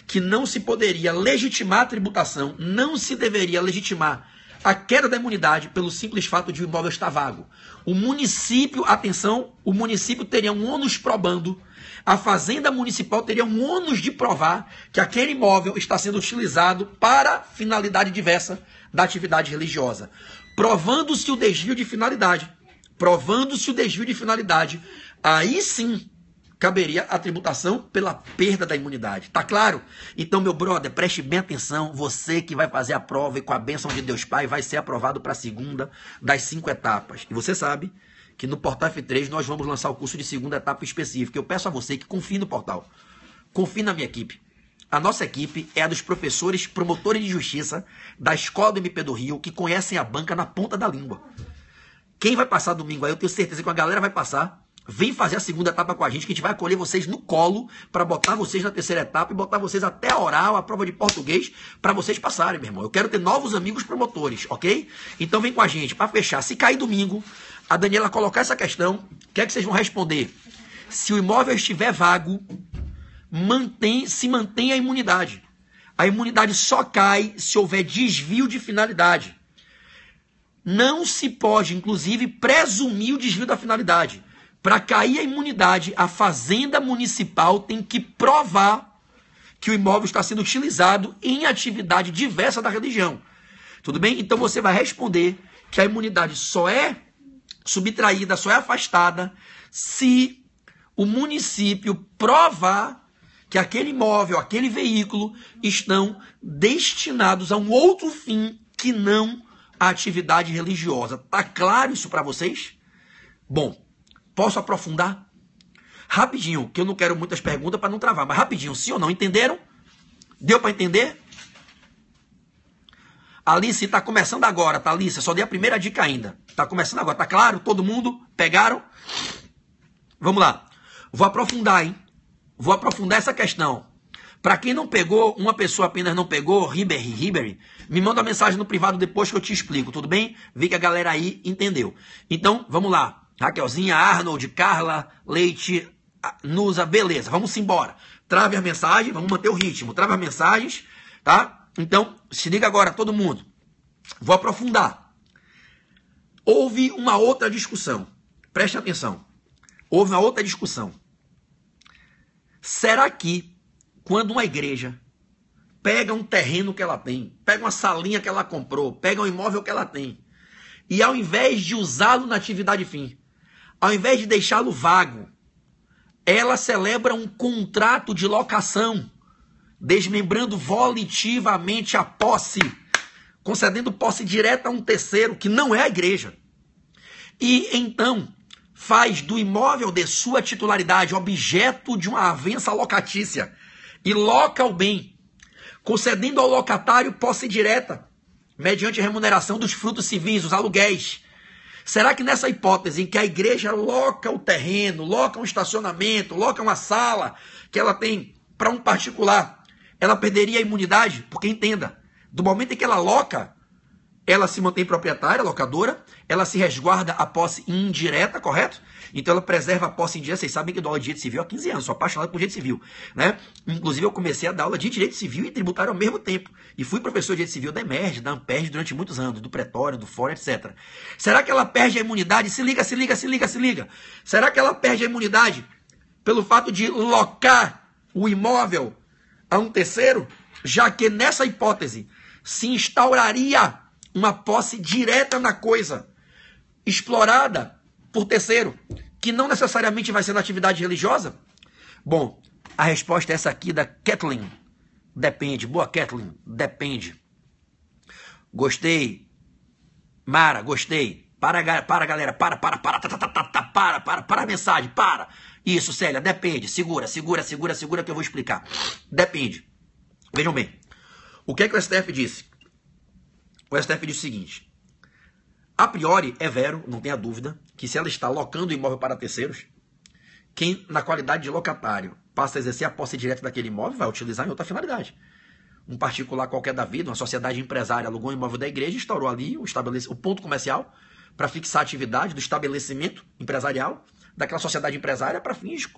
que não se poderia legitimar a tributação, não se deveria legitimar a queda da imunidade pelo simples fato de o imóvel estar vago. O município, atenção, o município teria um ônus probando, a Fazenda Municipal teria um ônus de provar que aquele imóvel está sendo utilizado para finalidade diversa da atividade religiosa. Provando-se o desvio de finalidade, aí sim caberia a tributação pela perda da imunidade. Tá claro? Então, meu brother, preste bem atenção. Você que vai fazer a prova e com a bênção de Deus Pai vai ser aprovado para a segunda das 5 etapas. E você sabe que no Portal F3 nós vamos lançar o curso de segunda etapa específica. Eu peço a você que confie no portal. Confie na minha equipe. A nossa equipe é a dos professores promotores de justiça da Escola do MP do Rio que conhecem a banca na ponta da língua. Quem vai passar domingo aí, eu tenho certeza que a galera vai passar. Vem fazer a segunda etapa com a gente, que a gente vai acolher vocês no colo para botar vocês na terceira etapa e botar vocês até a oral, a prova de português, para vocês passarem, meu irmão. Eu quero ter novos amigos promotores, ok? Então vem com a gente, para fechar. Se cair domingo, a Daniela colocar essa questão, o que é que vocês vão responder? Se o imóvel estiver vago, se mantém a imunidade. A imunidade só cai se houver desvio de finalidade. Não se pode, inclusive, presumir o desvio da finalidade. Para cair a imunidade, a Fazenda Municipal tem que provar que o imóvel está sendo utilizado em atividade diversa da religião. Tudo bem? Então você vai responder que a imunidade só é subtraída, só é afastada se o município provar que aquele imóvel, aquele veículo estão destinados a um outro fim que não a atividade religiosa. Tá claro isso para vocês? Bom, posso aprofundar? Rapidinho, que eu não quero muitas perguntas para não travar, mas rapidinho, sim ou não? Entenderam? Deu para entender? Alice, está começando agora, tá, Alice? Só dei a primeira dica ainda. Está começando agora, tá claro? Todo mundo? Pegaram? Vamos lá. Vou aprofundar, hein? Vou aprofundar essa questão. Para quem não pegou, uma pessoa apenas não pegou, Ribery, me manda uma mensagem no privado depois que eu te explico, tudo bem? Vi que a galera aí entendeu. Então, vamos lá. Raquelzinha, Arnold, Carla, Leite, Nusa, beleza, vamos embora. Trave as mensagens, vamos manter o ritmo. Trave as mensagens, tá? Então, se liga agora, todo mundo. Vou aprofundar. Houve uma outra discussão. Preste atenção. Houve uma outra discussão. Será que quando uma igreja pega um terreno que ela tem, pega uma salinha que ela comprou, pega um imóvel que ela tem, e ao invés de usá-lo na atividade fim, ao invés de deixá-lo vago, ela celebra um contrato de locação, desmembrando volitivamente a posse, concedendo posse direta a um terceiro, que não é a igreja. E então faz do imóvel de sua titularidade objeto de uma avença locatícia e loca o bem, concedendo ao locatário posse direta, mediante remuneração dos frutos civis, os aluguéis. Será que nessa hipótese em que a igreja loca o terreno, loca um estacionamento, loca uma sala que ela tem para um particular, ela perderia a imunidade? Porque entenda, do momento em que ela loca, ela se mantém proprietária, locadora, ela se resguarda a posse indireta, correto? Então ela preserva a posse indireta. Vocês sabem que eu dou aula de direito civil há 15 anos, sou apaixonado por direito civil, né? Inclusive eu comecei a dar aula de direito civil e tributário ao mesmo tempo. E fui professor de direito civil da EMERGE, da AMPERGE durante muitos anos, do Pretório, do Fórum, etc. Será que ela perde a imunidade? Se liga. Será que ela perde a imunidade pelo fato de locar o imóvel a um terceiro? Já que nessa hipótese se instauraria uma posse direta na coisa, explorada por terceiro, que não necessariamente vai ser na atividade religiosa? Bom, a resposta é essa aqui da Kathleen. Depende. Boa, Kathleen. Depende. Gostei. Mara, gostei. Para, galera. Para a mensagem. Para. Isso, Célia. Depende. Segura que eu vou explicar. Depende. Vejam bem. O que é que o STF disse? O STF disse o seguinte: a priori é vero, não tenha dúvida, que se ela está locando o imóvel para terceiros, quem na qualidade de locatário passa a exercer a posse direta daquele imóvel vai utilizar em outra finalidade. Um particular qualquer da vida, uma sociedade empresária alugou um imóvel da igreja e instaurou ali o ponto comercial para fixar a atividade do estabelecimento empresarial daquela sociedade empresária para fins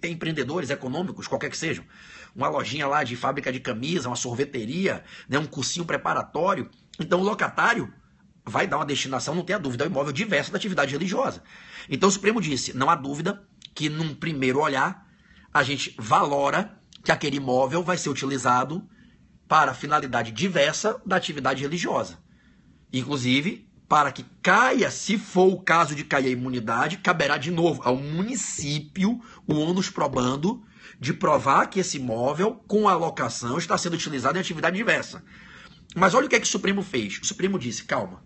empreendedores, econômicos, qualquer que sejam. Uma lojinha lá de fábrica de camisa, uma sorveteria, né, um cursinho preparatório. Então o locatário, vai dar uma destinação, não tenha dúvida, ao imóvel diverso da atividade religiosa. Então o Supremo disse, não há dúvida que num primeiro olhar, a gente valora que aquele imóvel vai ser utilizado para finalidade diversa da atividade religiosa. Inclusive, para que caia, se for o caso de cair a imunidade, caberá de novo ao município o ônus probando de provar que esse imóvel, com a locação, está sendo utilizado em atividade diversa. Mas olha o que é que o Supremo fez. O Supremo disse, calma,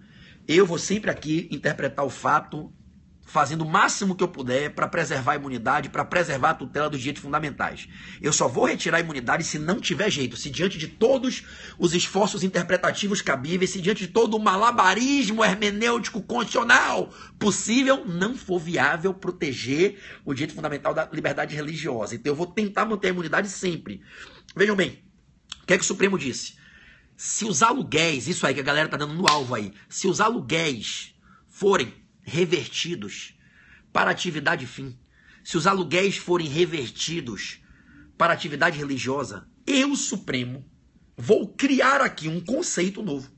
eu vou sempre aqui interpretar o fato fazendo o máximo que eu puder para preservar a imunidade, para preservar a tutela dos direitos fundamentais. Eu só vou retirar a imunidade se não tiver jeito, se diante de todos os esforços interpretativos cabíveis, se diante de todo o malabarismo hermenêutico constitucional possível, não for viável proteger o direito fundamental da liberdade religiosa. Então eu vou tentar manter a imunidade sempre. Vejam bem, o que é que o Supremo disse? Se os aluguéis, isso aí que a galera está dando no alvo aí, se os aluguéis forem revertidos para atividade fim, se os aluguéis forem revertidos para atividade religiosa, eu, Supremo, vou criar aqui um conceito novo.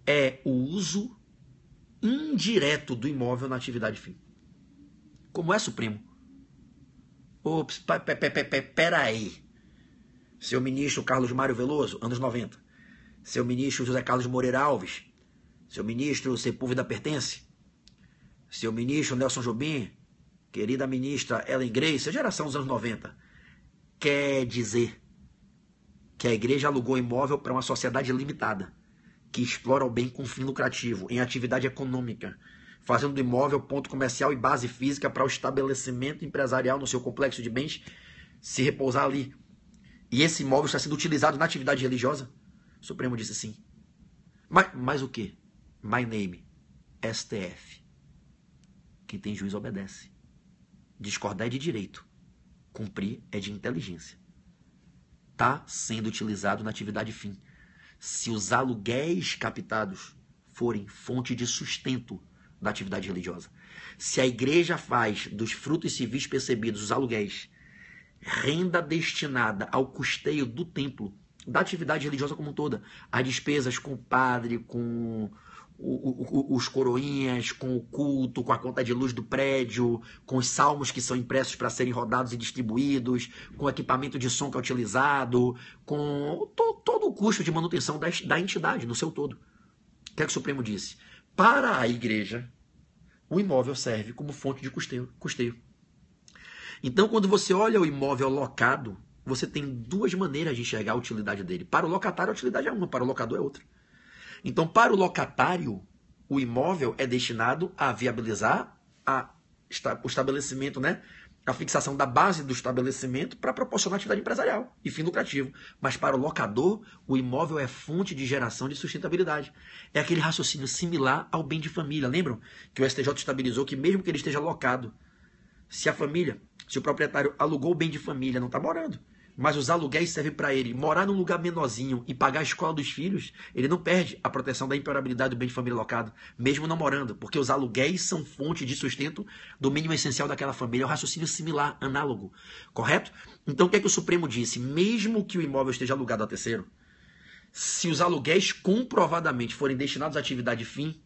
É o uso indireto do imóvel na atividade fim. Como é, Supremo? Ops, peraí. Seu ministro Carlos Mário Veloso, anos 90. Seu ministro José Carlos Moreira Alves. Seu ministro Sepúlveda Pertence. Seu ministro Nelson Jobim. Querida ministra Ellen Grace, a geração dos anos 90. Quer dizer que a igreja alugou imóvel para uma sociedade limitada, que explora o bem com fim lucrativo, em atividade econômica, fazendo do imóvel ponto comercial e base física para o estabelecimento empresarial no seu complexo de bens se repousar ali. E esse imóvel está sendo utilizado na atividade religiosa? O Supremo disse sim. Mas o quê? My name, STF. Quem tem juiz obedece. Discordar é de direito. Cumprir é de inteligência. Está sendo utilizado na atividade fim. Se os aluguéis captados forem fonte de sustento da atividade religiosa, se a igreja faz dos frutos civis percebidos, os aluguéis, renda destinada ao custeio do templo, da atividade religiosa como um toda, as despesas com o padre, com os coroinhas, com o culto, com a conta de luz do prédio, com os salmos que são impressos para serem rodados e distribuídos, com o equipamento de som que é utilizado, com todo o custo de manutenção da entidade no seu todo. O que é que o Supremo disse? Para a igreja, o imóvel serve como fonte de custeio. Então, quando você olha o imóvel locado, você tem duas maneiras de enxergar a utilidade dele. Para o locatário, a utilidade é uma, para o locador é outra. Então, para o locatário, o imóvel é destinado a viabilizar o estabelecimento, né? A fixação da base do estabelecimento para proporcionar atividade empresarial e fim lucrativo. Mas para o locador, o imóvel é fonte de geração de sustentabilidade. É aquele raciocínio similar ao bem de família. Lembram que o STJ estabilizou que mesmo que ele esteja locado, se o proprietário alugou o bem de família, não está morando, mas os aluguéis servem para ele morar num lugar menorzinho e pagar a escola dos filhos, ele não perde a proteção da impenhorabilidade do bem de família locado, mesmo não morando, porque os aluguéis são fonte de sustento do mínimo essencial daquela família. É um raciocínio similar, análogo, correto? Então o que é que o Supremo disse? Mesmo que o imóvel esteja alugado a terceiro, se os aluguéis comprovadamente forem destinados à atividade fim,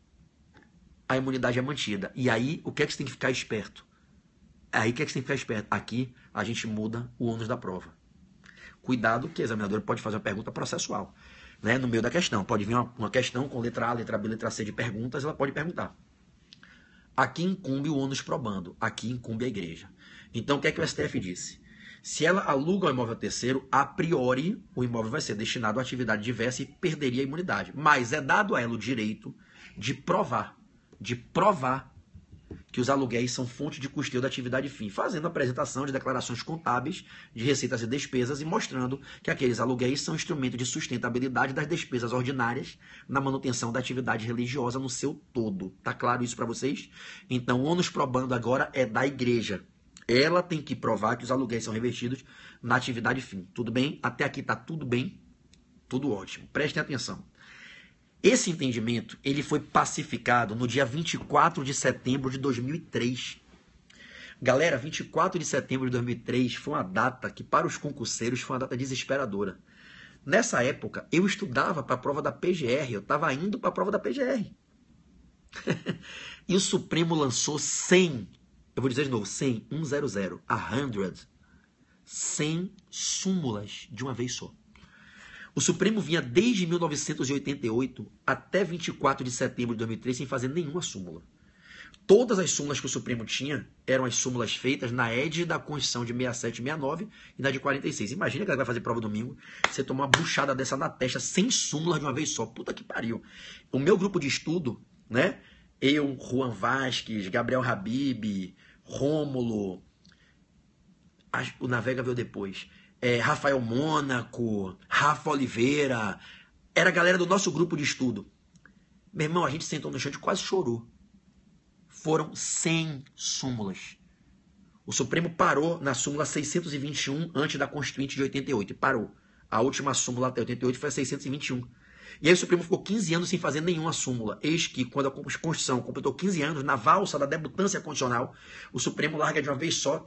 a imunidade é mantida. E aí, o que é que você tem que ficar esperto? Aí o que é que você tem que ficar esperto? Aqui a gente muda o ônus da prova. Cuidado que o examinador pode fazer uma pergunta processual, né? No meio da questão. Pode vir uma questão com letra A, letra B, letra C de perguntas, ela pode perguntar. Aqui incumbe o ônus probando, aqui incumbe a igreja. Então o que é que o STF disse? Se ela aluga o imóvel terceiro, a priori o imóvel vai ser destinado à atividade diversa e perderia a imunidade. Mas é dado a ela o direito de provar que os aluguéis são fonte de custeio da atividade fim, fazendo a apresentação de declarações contábeis de receitas e despesas e mostrando que aqueles aluguéis são instrumento de sustentabilidade das despesas ordinárias na manutenção da atividade religiosa no seu todo. Tá claro isso para vocês? Então, o ônus probando agora é da igreja. Ela tem que provar que os aluguéis são revertidos na atividade fim. Tudo bem? Até aqui tá tudo bem? Tudo ótimo. Prestem atenção. Esse entendimento ele foi pacificado no dia 24 de setembro de 2003. Galera, 24 de setembro de 2003 foi uma data que para os concurseiros foi uma data desesperadora. Nessa época, eu estudava para a prova da PGR, eu estava indo para a prova da PGR. E o Supremo lançou 100, eu vou dizer de novo, 100, 100 súmulas de uma vez só. O Supremo vinha desde 1988 até 24 de setembro de 2003 sem fazer nenhuma súmula. Todas as súmulas que o Supremo tinha eram as súmulas feitas na égide da Constituição de 67 e 69 e na de 46. Imagina que ela vai fazer prova domingo, você tomar uma buchada dessa na testa, 100 súmulas de uma vez só. Puta que pariu. O meu grupo de estudo, né? Eu, Juan Vasquez, Gabriel Habib, Rômulo, o Navega veio depois, Rafael Mônaco, Rafa Oliveira, era a galera do nosso grupo de estudo. Meu irmão, a gente sentou no chão e quase chorou. Foram 100 súmulas. O Supremo parou na súmula 621 antes da Constituinte de 88. E parou. A última súmula até 88 foi a 621. E aí o Supremo ficou 15 anos sem fazer nenhuma súmula. Eis que, quando a Constituição completou 15 anos, na valsa da debutância constitucional, o Supremo larga de uma vez só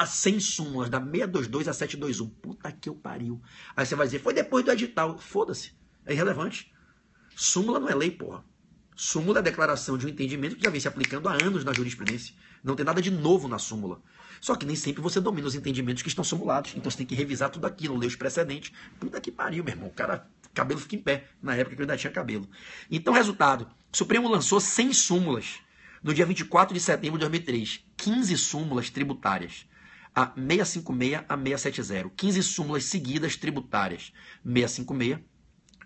100 súmulas, da 622 a 721. Puta que eu pariu. Aí você vai dizer, foi depois do edital. Foda-se. É irrelevante. Súmula não é lei, porra. Súmula é a declaração de um entendimento que já vem se aplicando há anos na jurisprudência. Não tem nada de novo na súmula. Só que nem sempre você domina os entendimentos que estão simulados. Então você tem que revisar tudo aquilo, ler os precedentes. Puta que pariu, meu irmão. O cara, cabelo fica em pé. Na época que eu ainda tinha cabelo. Então, resultado. O Supremo lançou 100 súmulas no dia 24 de setembro de 2003. 15 súmulas tributárias. A 656 a 670. 15 súmulas seguidas tributárias. 656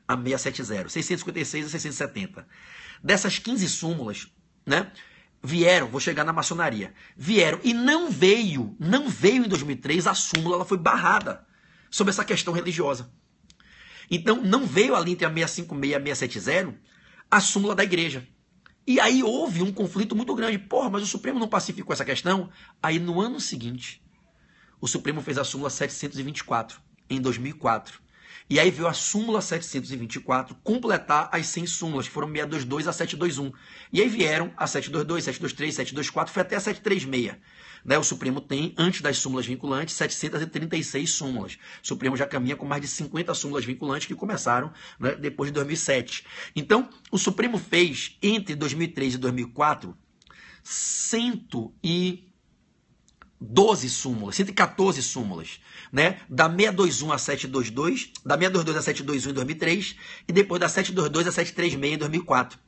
a 670. 656 a 670. Dessas 15 súmulas, né, vieram, vou chegar na maçonaria, vieram e não veio em 2003 a súmula, ela foi barrada sobre essa questão religiosa. Então, não veio ali entre a 656 e a 670 a súmula da igreja. E aí houve um conflito muito grande. Porra, mas o Supremo não pacificou essa questão? Aí no ano seguinte, o Supremo fez a súmula 724, em 2004. E aí veio a súmula 724 completar as 100 súmulas, que foram 622 a 721. E aí vieram a 722, 723, 724, foi até a 736. Né? O Supremo tem, antes das súmulas vinculantes, 736 súmulas. O Supremo já caminha com mais de 50 súmulas vinculantes que começaram, né, depois de 2007. Então, o Supremo fez, entre 2003 e 2004, 112 súmulas, 114 súmulas, né? Da 621 a 722, da 622 a 721 em 2003 e depois da 722 a 736 em 2004.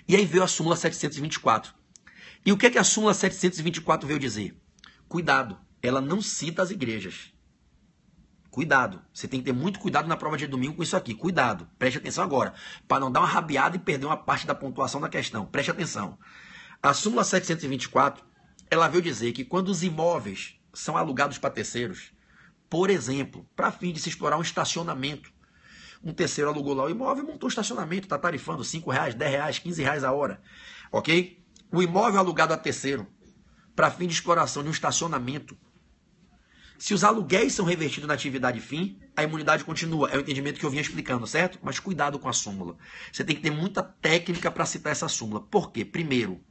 E aí veio a súmula 724. E o que é que a súmula 724 veio dizer? Cuidado, ela não cita as igrejas. Cuidado, você tem que ter muito cuidado na prova de domingo com isso aqui. Cuidado, preste atenção agora, para não dar uma rabiada e perder uma parte da pontuação da questão. Preste atenção. A súmula 724, ela veio dizer que quando os imóveis são alugados para terceiros, por exemplo, para fim de se explorar um estacionamento, um terceiro alugou lá o imóvel e montou um estacionamento, está tarifando R$5, R$10, R$15 a hora, ok? O imóvel alugado a terceiro, para fim de exploração de um estacionamento, se os aluguéis são revertidos na atividade fim, a imunidade continua. É o entendimento que eu vinha explicando, certo? Mas cuidado com a súmula. Você tem que ter muita técnica para citar essa súmula. Por quê? Primeiro,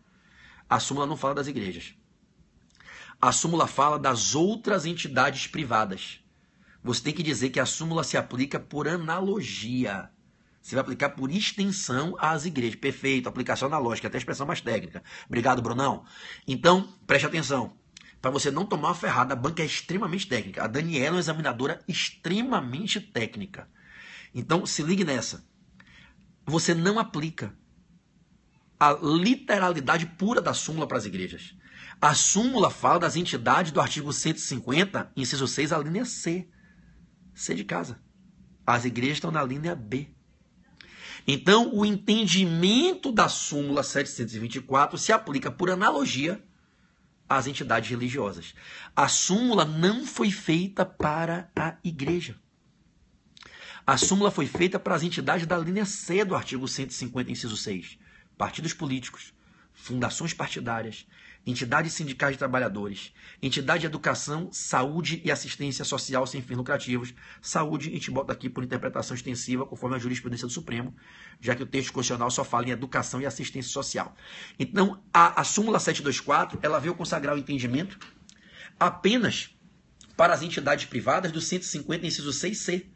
a súmula não fala das igrejas. A súmula fala das outras entidades privadas. Você tem que dizer que a súmula se aplica por analogia. Você vai aplicar por extensão às igrejas. Perfeito, aplicação analógica, até a expressão mais técnica. Obrigado, Brunão. Então, preste atenção. Para você não tomar uma ferrada, a banca é extremamente técnica. A Daniela é uma examinadora extremamente técnica. Então, se ligue nessa. Você não aplica a literalidade pura da súmula para as igrejas. A súmula fala das entidades do artigo 150, inciso 6, a linha C. C de casa. As igrejas estão na linha B. Então, o entendimento da súmula 724 se aplica por analogia às entidades religiosas. A súmula não foi feita para a igreja. A súmula foi feita para as entidades da linha C do artigo 150, inciso 6. Partidos políticos, fundações partidárias, entidades sindicais de trabalhadores, entidade de educação, saúde e assistência social sem fins lucrativos. Saúde, a gente bota aqui por interpretação extensiva, conforme a jurisprudência do Supremo, já que o texto constitucional só fala em educação e assistência social. Então, a súmula 724, ela veio consagrar o entendimento apenas para as entidades privadas do 150, inciso 6C.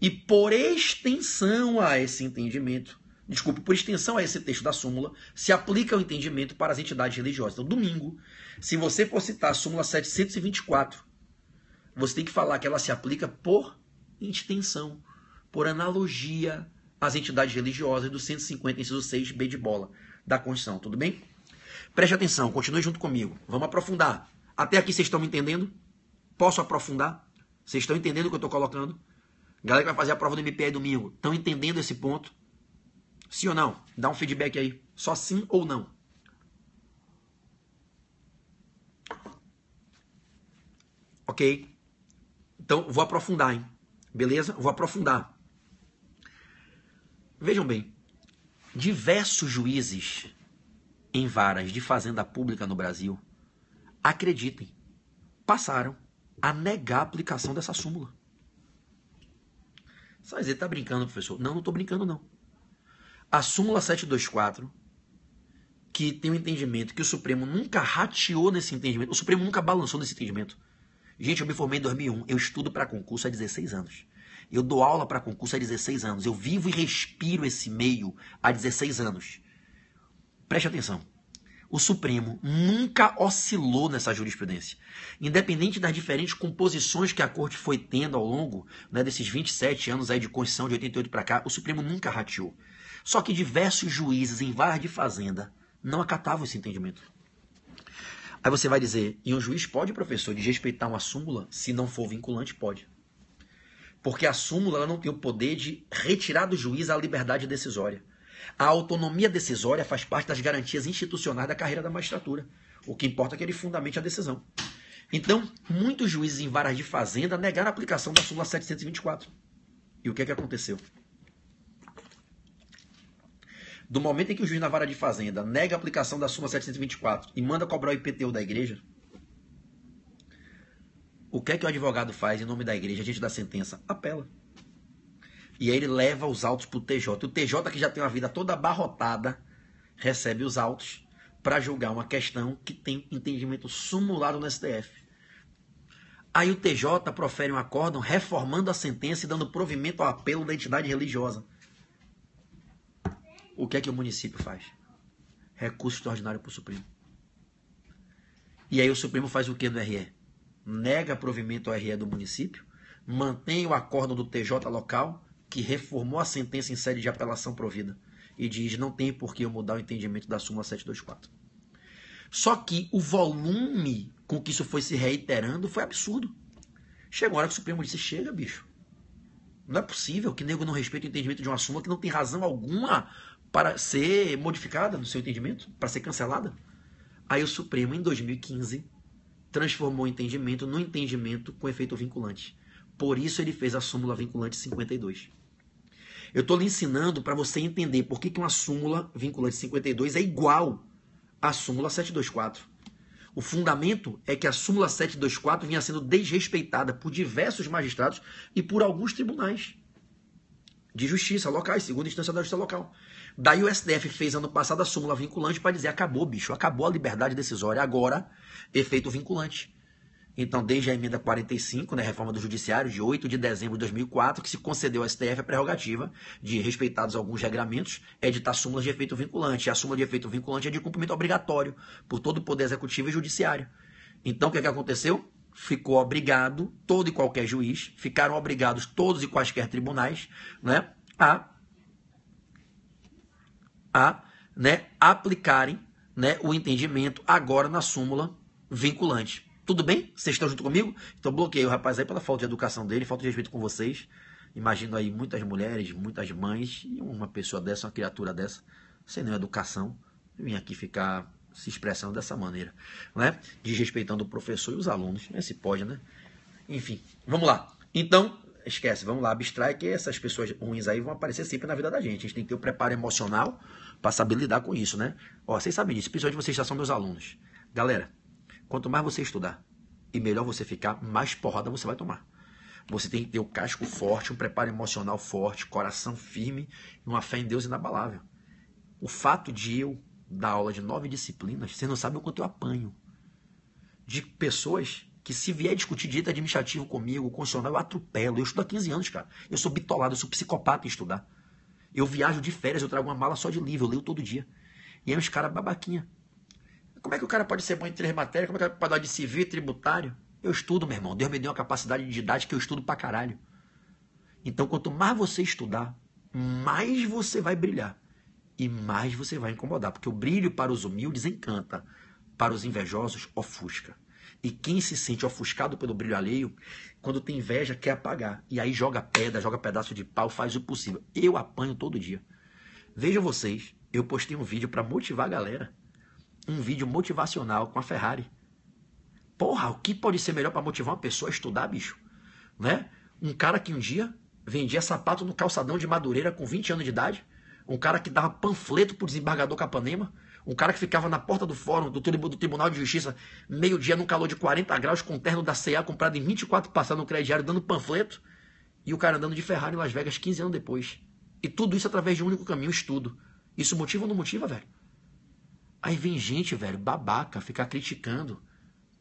E por extensão a esse entendimento, desculpe, por extensão a esse texto da súmula, se aplica o entendimento para as entidades religiosas. Então, domingo, se você for citar a súmula 724, você tem que falar que ela se aplica por extensão, por analogia às entidades religiosas do 150, inciso 6b de bola da Constituição, tudo bem? Preste atenção, continue junto comigo. Vamos aprofundar. Até aqui vocês estão me entendendo? Posso aprofundar? Vocês estão entendendo o que eu estou colocando? Galera que vai fazer a prova do MPA domingo, estão entendendo esse ponto? Sim ou não? Dá um feedback aí. Só sim ou não. Ok? Então, vou aprofundar, hein? Beleza? Vou aprofundar. Vejam bem. Diversos juízes em varas de fazenda pública no Brasil, acreditem, passaram a negar a aplicação dessa súmula. Você vai dizer, tá brincando, professor? Não, não estou brincando, não. A súmula 724, que tem um entendimento que o Supremo nunca rateou nesse entendimento, o Supremo nunca balançou nesse entendimento. Gente, eu me formei em 2001, eu estudo para concurso há 16 anos. Eu dou aula para concurso há 16 anos. Eu vivo e respiro esse meio há 16 anos. Preste atenção. O Supremo nunca oscilou nessa jurisprudência. Independente das diferentes composições que a Corte foi tendo ao longo, né, desses 27 anos aí de Constituição de 88 para cá, o Supremo nunca rateou. Só que diversos juízes em varas de fazenda não acatavam esse entendimento. Aí você vai dizer, e um juiz pode, professor, desrespeitar uma súmula se não for vinculante? Pode. Porque a súmula ela não tem o poder de retirar do juiz a liberdade decisória. A autonomia decisória faz parte das garantias institucionais da carreira da magistratura. O que importa é que ele fundamente a decisão. Então, muitos juízes em varas de fazenda negaram a aplicação da súmula 724. E o que é que aconteceu? Do momento em que o juiz na vara de fazenda nega a aplicação da súmula 724 e manda cobrar o IPTU da igreja, o que é que o advogado faz em nome da igreja diante da sentença? Apela. E aí ele leva os autos para o TJ. O TJ, que já tem uma vida toda abarrotada, recebe os autos para julgar uma questão que tem entendimento sumulado no STF. Aí o TJ profere um acórdão reformando a sentença e dando provimento ao apelo da entidade religiosa. O que é que o município faz? Recurso extraordinário para o Supremo. E aí o Supremo faz o que no RE? Nega provimento ao RE do município, mantém o acórdão do TJ local, que reformou a sentença em sede de apelação provida, e diz, não tem por que eu mudar o entendimento da súmula 724. Só que o volume com que isso foi se reiterando foi absurdo. Chegou a hora que o Supremo disse, chega, bicho. Não é possível que nego não respeite o entendimento de uma súmula que não tem razão alguma para ser modificada no seu entendimento, para ser cancelada. Aí o Supremo, em 2015, transformou o entendimento no entendimento com efeito vinculante. Por isso ele fez a súmula vinculante 52. Eu estou lhe ensinando para você entender por que uma súmula vinculante 52 é igual à súmula 724. O fundamento é que a súmula 724 vinha sendo desrespeitada por diversos magistrados e por alguns tribunais de justiça locais, segunda instância da justiça local. Daí o STF fez ano passado a súmula vinculante para dizer, acabou, bicho, acabou a liberdade decisória, agora efeito vinculante. Então, desde a emenda 45, né, reforma do judiciário, de 8 de dezembro de 2004, que se concedeu ao STF a prerrogativa de, respeitados alguns regramentos, editar súmulas de efeito vinculante. E a súmula de efeito vinculante é de cumprimento obrigatório por todo o Poder Executivo e Judiciário. Então, o que aconteceu? Ficou obrigado, todo e qualquer juiz, ficaram obrigados todos e quaisquer tribunais, né, a aplicarem, né, o entendimento agora na súmula vinculante. Tudo bem? Vocês estão junto comigo? Então bloqueei o rapaz aí pela falta de educação dele, falta de respeito com vocês. Imagino aí muitas mulheres, muitas mães, e uma pessoa dessa, uma criatura dessa, sem nenhuma educação, vir aqui ficar se expressando dessa maneira, né? Desrespeitando o professor e os alunos. Se pode, né? Enfim, vamos lá. Então, esquece, vamos lá, abstrai que essas pessoas ruins aí vão aparecer sempre na vida da gente. A gente tem que ter o preparo emocional para saber lidar com isso, né? Ó, vocês sabem disso, principalmente vocês já são meus alunos. Galera, quanto mais você estudar e melhor você ficar, mais porrada você vai tomar. Você tem que ter o casco forte, um preparo emocional forte, coração firme e uma fé em Deus inabalável. O fato de eu dar aula de 9 disciplinas, você não sabe o quanto eu apanho de pessoas que se vier discutir direito administrativo comigo, constitucional, eu atropelo. Eu estudo há 15 anos, cara. Eu sou bitolado, eu sou psicopata em estudar. Eu viajo de férias, eu trago uma mala só de livro, eu leio todo dia. E aí uns caras babaquinha. Como é que o cara pode ser bom em 3 matérias? Como é que o cara pode dar de civil e tributário? Eu estudo, meu irmão. Deus me deu uma capacidade de didática que eu estudo pra caralho. Então, quanto mais você estudar, mais você vai brilhar. E mais você vai incomodar. Porque o brilho para os humildes encanta. Para os invejosos, ofusca. E quem se sente ofuscado pelo brilho alheio, quando tem inveja, quer apagar. E aí joga pedra, joga pedaço de pau, faz o possível. Eu apanho todo dia. Vejam vocês, eu postei um vídeo para motivar a galera. Um vídeo motivacional com a Ferrari. Porra, o que pode ser melhor para motivar uma pessoa a estudar, bicho? Né? Um cara que um dia vendia sapato no calçadão de Madureira com 20 anos de idade. Um cara que dava panfleto pro desembargador Capanema. Um cara que ficava na porta do fórum do Tribunal de Justiça, meio-dia, num calor de 40 graus, com terno da C&A comprado em 24 passadas no crediário, dando panfleto. E o cara andando de Ferrari em Las Vegas 15 anos depois. E tudo isso através de um único caminho, estudo. Isso motiva ou não motiva, velho? Aí vem gente, velho, babaca, ficar criticando.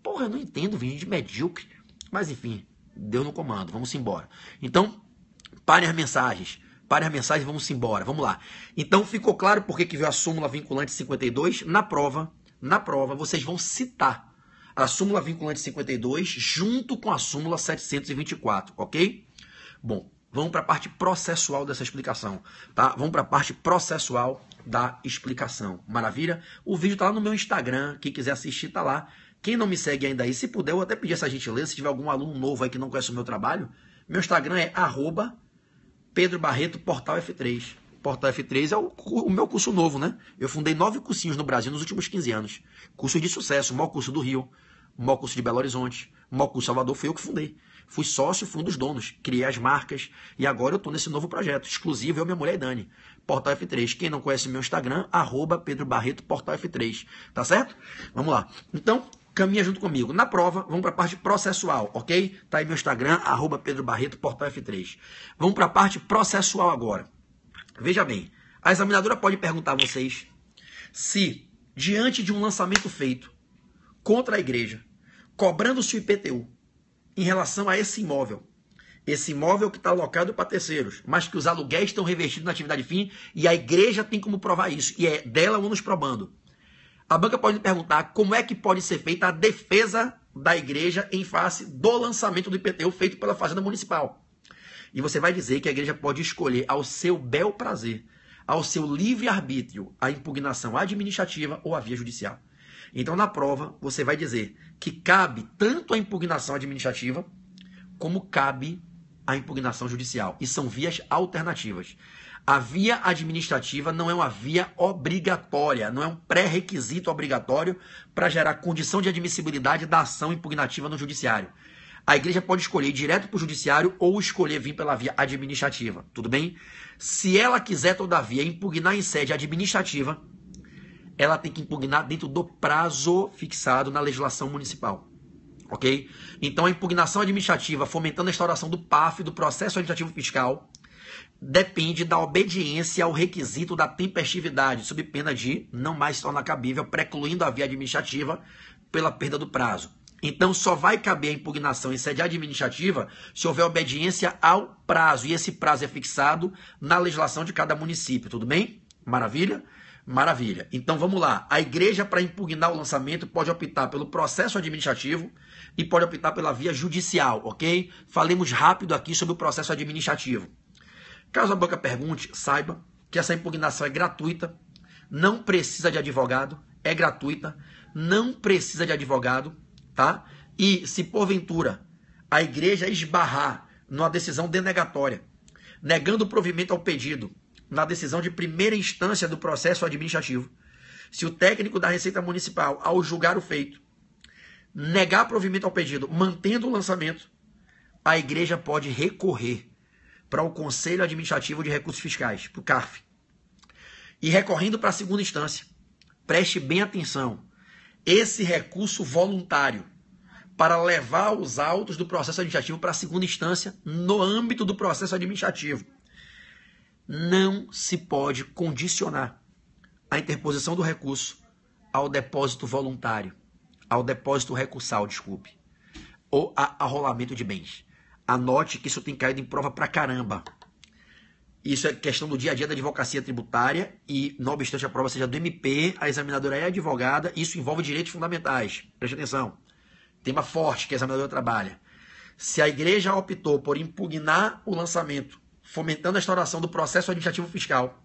Porra, eu não entendo, vem gente medíocre. Mas enfim, Deus no comando, vamos embora. Então, parem as mensagens. Parem as mensagens, vamos embora. Vamos lá. Então, ficou claro por que veio a súmula vinculante 52? Na prova, vocês vão citar a súmula vinculante 52 junto com a súmula 724, ok? Bom, vamos para a parte processual dessa explicação, tá? Vamos para a parte processual da explicação. Maravilha? O vídeo tá lá no meu Instagram, quem quiser assistir tá lá. Quem não me segue ainda aí, se puder, eu até pedir essa gentileza, se tiver algum aluno novo aí que não conhece o meu trabalho, meu Instagram é @Pedro Barreto Portal F3. Portal F3 é o meu curso novo, né? Eu fundei 9 cursinhos no Brasil nos últimos 15 anos. Curso de sucesso, o maior curso do Rio, o maior curso de Belo Horizonte, o maior curso de Salvador, fui eu que fundei. Fui sócio, fui um dos donos, criei as marcas e agora eu estou nesse novo projeto, exclusivo, eu, minha mulher e Dani. Portal F3. Quem não conhece meu Instagram, @Pedro Barreto Portal F3. Tá certo? Vamos lá. Então, caminha junto comigo. Na prova, vamos para a parte processual, ok? Tá aí meu Instagram, @Pedro Barreto Portal F3. Vamos para a parte processual agora. Veja bem, a examinadora pode perguntar a vocês se, diante de um lançamento feito contra a igreja, cobrando-se o IPTU em relação a esse imóvel que está alocado para terceiros, mas que os aluguéis estão revestidos na atividade fim e a igreja tem como provar isso, e é dela o ônus probando. A banca pode perguntar como é que pode ser feita a defesa da igreja em face do lançamento do IPTU feito pela Fazenda Municipal. E você vai dizer que a igreja pode escolher ao seu bel prazer, ao seu livre-arbítrio, a impugnação administrativa ou a via judicial. Então, na prova, você vai dizer que cabe tanto a impugnação administrativa como cabe a impugnação judicial. E são vias alternativas. A via administrativa não é uma via obrigatória, não é um pré-requisito obrigatório para gerar condição de admissibilidade da ação impugnativa no judiciário. A igreja pode escolher ir direto para o judiciário ou escolher vir pela via administrativa, tudo bem? Se ela quiser, todavia, impugnar em sede administrativa, ela tem que impugnar dentro do prazo fixado na legislação municipal. Ok? Então, a impugnação administrativa, fomentando a instauração do PAF, do processo administrativo fiscal, depende da obediência ao requisito da tempestividade, sob pena de não mais se tornar cabível, precluindo a via administrativa pela perda do prazo. Então, só vai caber a impugnação em sede administrativa se houver obediência ao prazo. E esse prazo é fixado na legislação de cada município. Tudo bem? Maravilha? Maravilha. Então, vamos lá. A igreja, para impugnar o lançamento, pode optar pelo processo administrativo e pode optar pela via judicial, ok? Falemos rápido aqui sobre o processo administrativo. Caso a banca pergunte, saiba que essa impugnação é gratuita, não precisa de advogado, é gratuita, não precisa de advogado, tá? E se porventura a igreja esbarrar numa decisão denegatória, negando o provimento ao pedido na decisão de primeira instância do processo administrativo, se o técnico da Receita Municipal, ao julgar o feito, negar provimento ao pedido, mantendo o lançamento, a igreja pode recorrer para o Conselho Administrativo de Recursos Fiscais, para o CARF. E recorrendo para a segunda instância, preste bem atenção, esse recurso voluntário para levar os autos do processo administrativo para a segunda instância no âmbito do processo administrativo. Não se pode condicionar a interposição do recurso ao depósito voluntário, ao depósito recursal, desculpe. ou arrolamento de bens. Anote que isso tem caído em prova pra caramba. Isso é questão do dia a dia da advocacia tributária e, não obstante a prova seja do MP, a examinadora é advogada, isso envolve direitos fundamentais. Preste atenção. Tema forte que a examinadora trabalha. Se a igreja optou por impugnar o lançamento, fomentando a instauração do processo administrativo fiscal,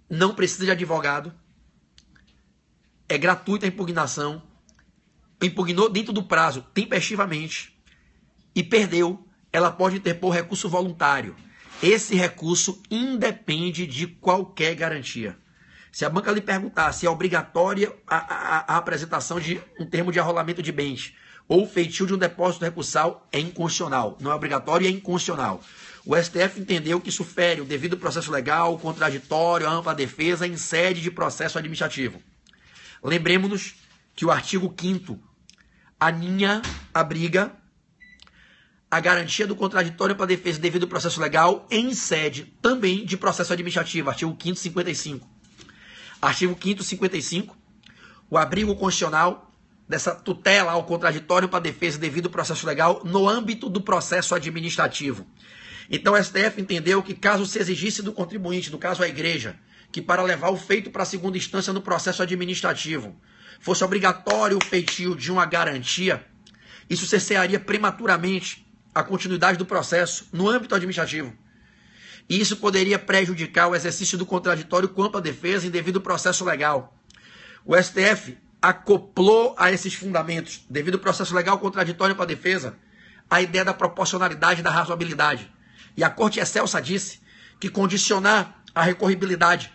não precisa de advogado, é gratuita a impugnação, impugnou dentro do prazo tempestivamente e perdeu, ela pode interpor recurso voluntário. Esse recurso independe de qualquer garantia. Se a banca lhe perguntar se é obrigatória a apresentação de um termo de arrolamento de bens ou feitio de um depósito recursal, é inconstitucional. Não é obrigatório e é inconstitucional. O STF entendeu que isso fere o devido processo legal, o contraditório, a ampla defesa em sede de processo administrativo. Lembremos-nos que o artigo 5º abriga a garantia do contraditório para defesa devido ao processo legal em sede também de processo administrativo, artigo 5º 55. Artigo 5º 55, o abrigo constitucional dessa tutela ao contraditório para defesa devido ao processo legal no âmbito do processo administrativo. Então o STF entendeu que caso se exigisse do contribuinte, no caso a igreja, que para levar o feito para a segunda instância no processo administrativo fosse obrigatório o feitio de uma garantia, isso cercearia prematuramente a continuidade do processo no âmbito administrativo. E isso poderia prejudicar o exercício do contraditório com ampla defesa em devido processo legal. O STF acoplou a esses fundamentos, devido ao processo legal contraditório para a defesa, a ideia da proporcionalidade e da razoabilidade. E a Corte Excelsa disse que condicionar a recorribilidade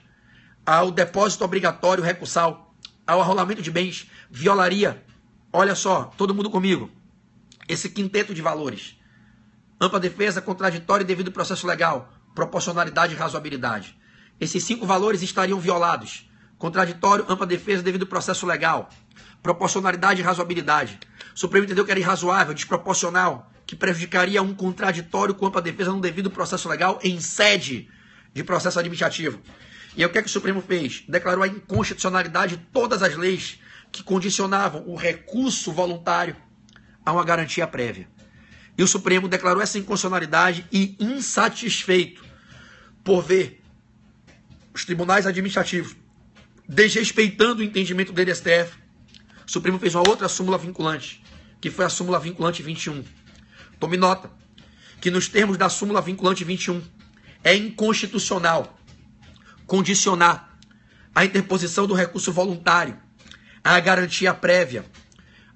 ao depósito obrigatório recursal, ao arrolamento de bens, violaria, olha só, todo mundo comigo, esse quinteto de valores. Ampla defesa, contraditório e devido processo legal, proporcionalidade e razoabilidade. Esses 5 valores estariam violados. Contraditório, ampla defesa, devido processo legal, proporcionalidade e razoabilidade. O Supremo entendeu que era irrazoável, desproporcional, que prejudicaria um contraditório com ampla defesa no devido processo legal em sede de processo administrativo. E aí, o que é que o Supremo fez? Declarou a inconstitucionalidade de todas as leis que condicionavam o recurso voluntário a uma garantia prévia. E o Supremo declarou essa inconstitucionalidade e, insatisfeito por ver os tribunais administrativos desrespeitando o entendimento do STF, o Supremo fez uma outra súmula vinculante, que foi a súmula vinculante 21. Tome nota que nos termos da súmula vinculante 21 é inconstitucional condicionar a interposição do recurso voluntário à garantia prévia,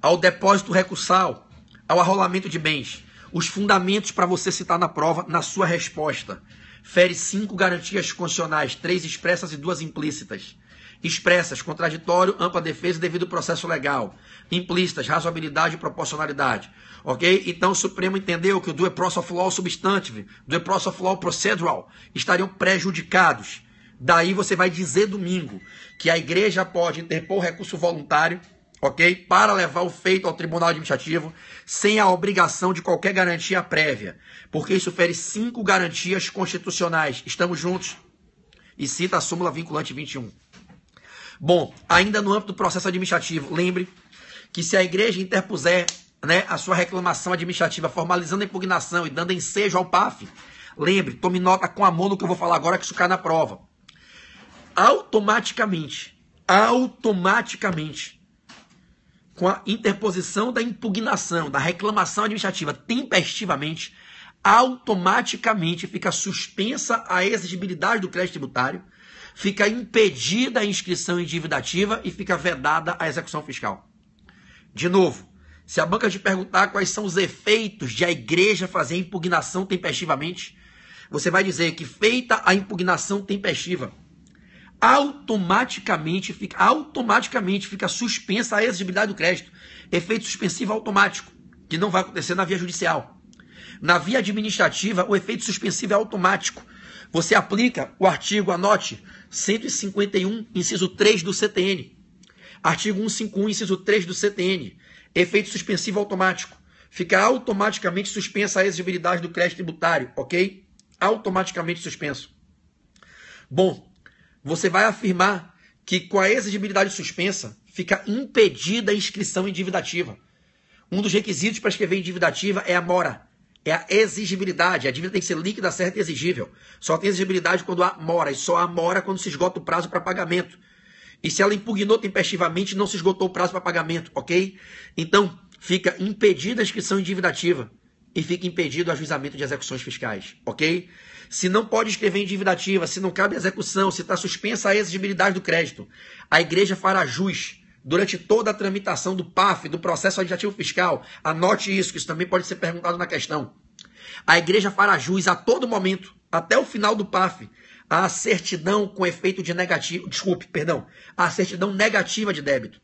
ao depósito recursal, ao arrolamento de bens. Os fundamentos para você citar na prova, na sua resposta. Fere 5 garantias constitucionais, 3 expressas e 2 implícitas. Expressas, contraditório, ampla defesa e devido processo legal. Implícitas, razoabilidade e proporcionalidade. Ok? Então o Supremo entendeu que o due process of law substantive, due process of law procedural, estariam prejudicados. Daí você vai dizer domingo que a igreja pode interpor recurso voluntário, ok? Para levar o feito ao tribunal administrativo sem a obrigação de qualquer garantia prévia. Porque isso fere 5 garantias constitucionais. Estamos juntos? E cita a súmula vinculante 21. Bom, ainda no âmbito do processo administrativo, lembre que se a igreja interpuser, a sua reclamação administrativa, formalizando a impugnação e dando ensejo ao PAF, lembre, tome nota com amor no que eu vou falar agora, que isso cai na prova. Automaticamente, com a interposição da impugnação, da reclamação administrativa tempestivamente, automaticamente fica suspensa a exigibilidade do crédito tributário, fica impedida a inscrição em dívida ativa e fica vedada a execução fiscal. De novo, se a banca te perguntar quais são os efeitos de a igreja fazer a impugnação tempestivamente, você vai dizer que feita a impugnação tempestiva, automaticamente fica suspensa a exigibilidade do crédito. Efeito suspensivo automático, que não vai acontecer na via judicial. Na via administrativa, o efeito suspensivo é automático. Você aplica o artigo, anote, 151, inciso 3 do CTN. Artigo 151, inciso 3 do CTN. Efeito suspensivo automático. Fica automaticamente suspensa a exigibilidade do crédito tributário, ok? Automaticamente suspenso. Bom, você vai afirmar que com a exigibilidade suspensa, fica impedida a inscrição em dívida ativa. Um dos requisitos para escrever em dívida ativa é a mora. É a exigibilidade. A dívida tem que ser líquida, certa e exigível. Só tem exigibilidade quando há mora. E só há mora quando se esgota o prazo para pagamento. E se ela impugnou tempestivamente, não se esgotou o prazo para pagamento, ok? Então, fica impedida a inscrição em dívida ativa. E fica impedido o ajuizamento de execuções fiscais, ok? Se não pode escrever em dívida ativa, se não cabe execução, se está suspensa a exigibilidade do crédito, a igreja fará jus durante toda a tramitação do PAF, do processo administrativo fiscal. Anote isso, que isso também pode ser perguntado na questão. A igreja fará jus a todo momento, até o final do PAF, a certidão com efeito de negativo, a certidão negativa de débito.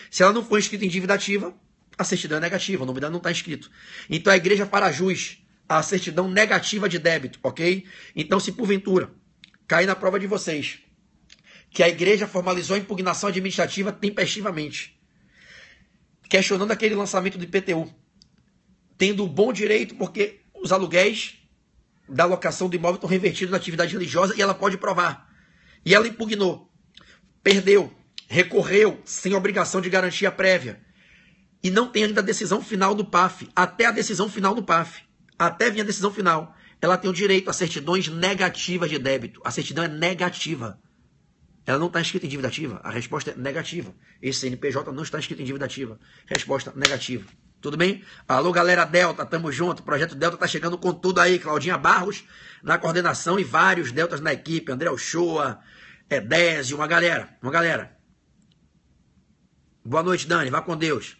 Se ela não for inscrita em dívida ativa, a certidão é negativa, o nome dela não está escrito. Então a igreja fará jus à certidão negativa de débito, ok? Então, se porventura cair na prova de vocês que a igreja formalizou a impugnação administrativa tempestivamente, questionando aquele lançamento do IPTU, tendo o bom direito porque os aluguéis da locação do imóvel estão revertidos na atividade religiosa e ela pode provar. E ela impugnou, perdeu, recorreu sem obrigação de garantia prévia. E não tem ainda a decisão final do PAF. Até a decisão final do PAF. Até vir a decisão final. Ela tem o direito a certidões negativas de débito. A certidão é negativa. Ela não está inscrita em dívida ativa. A resposta é negativa. Esse CNPJ não está inscrito em dívida ativa. Resposta negativa. Tudo bem? Alô, galera Delta, tamo junto. O projeto Delta tá chegando com tudo aí. Claudinha Barros na coordenação e vários Deltas na equipe. André Ochoa, Edésio, uma galera. Boa noite, Dani. Vá com Deus.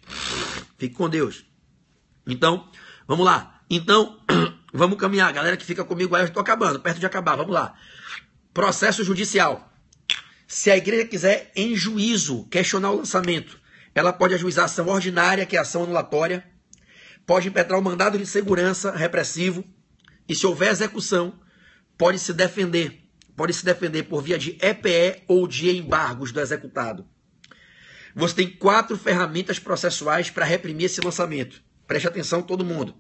Fique com Deus. Então, vamos lá. Então, vamos caminhar. Galera que fica comigo aí, eu estou acabando. Perto de acabar. Vamos lá. Processo judicial. Se a igreja quiser, em juízo, questionar o lançamento, ela pode ajuizar a ação ordinária, que é a ação anulatória. Pode impetrar o mandado de segurança repressivo. E se houver execução, pode se defender. Pode se defender por via de EPE ou de embargos do executado. Você tem 4 ferramentas processuais para reprimir esse lançamento. Preste atenção, todo mundo.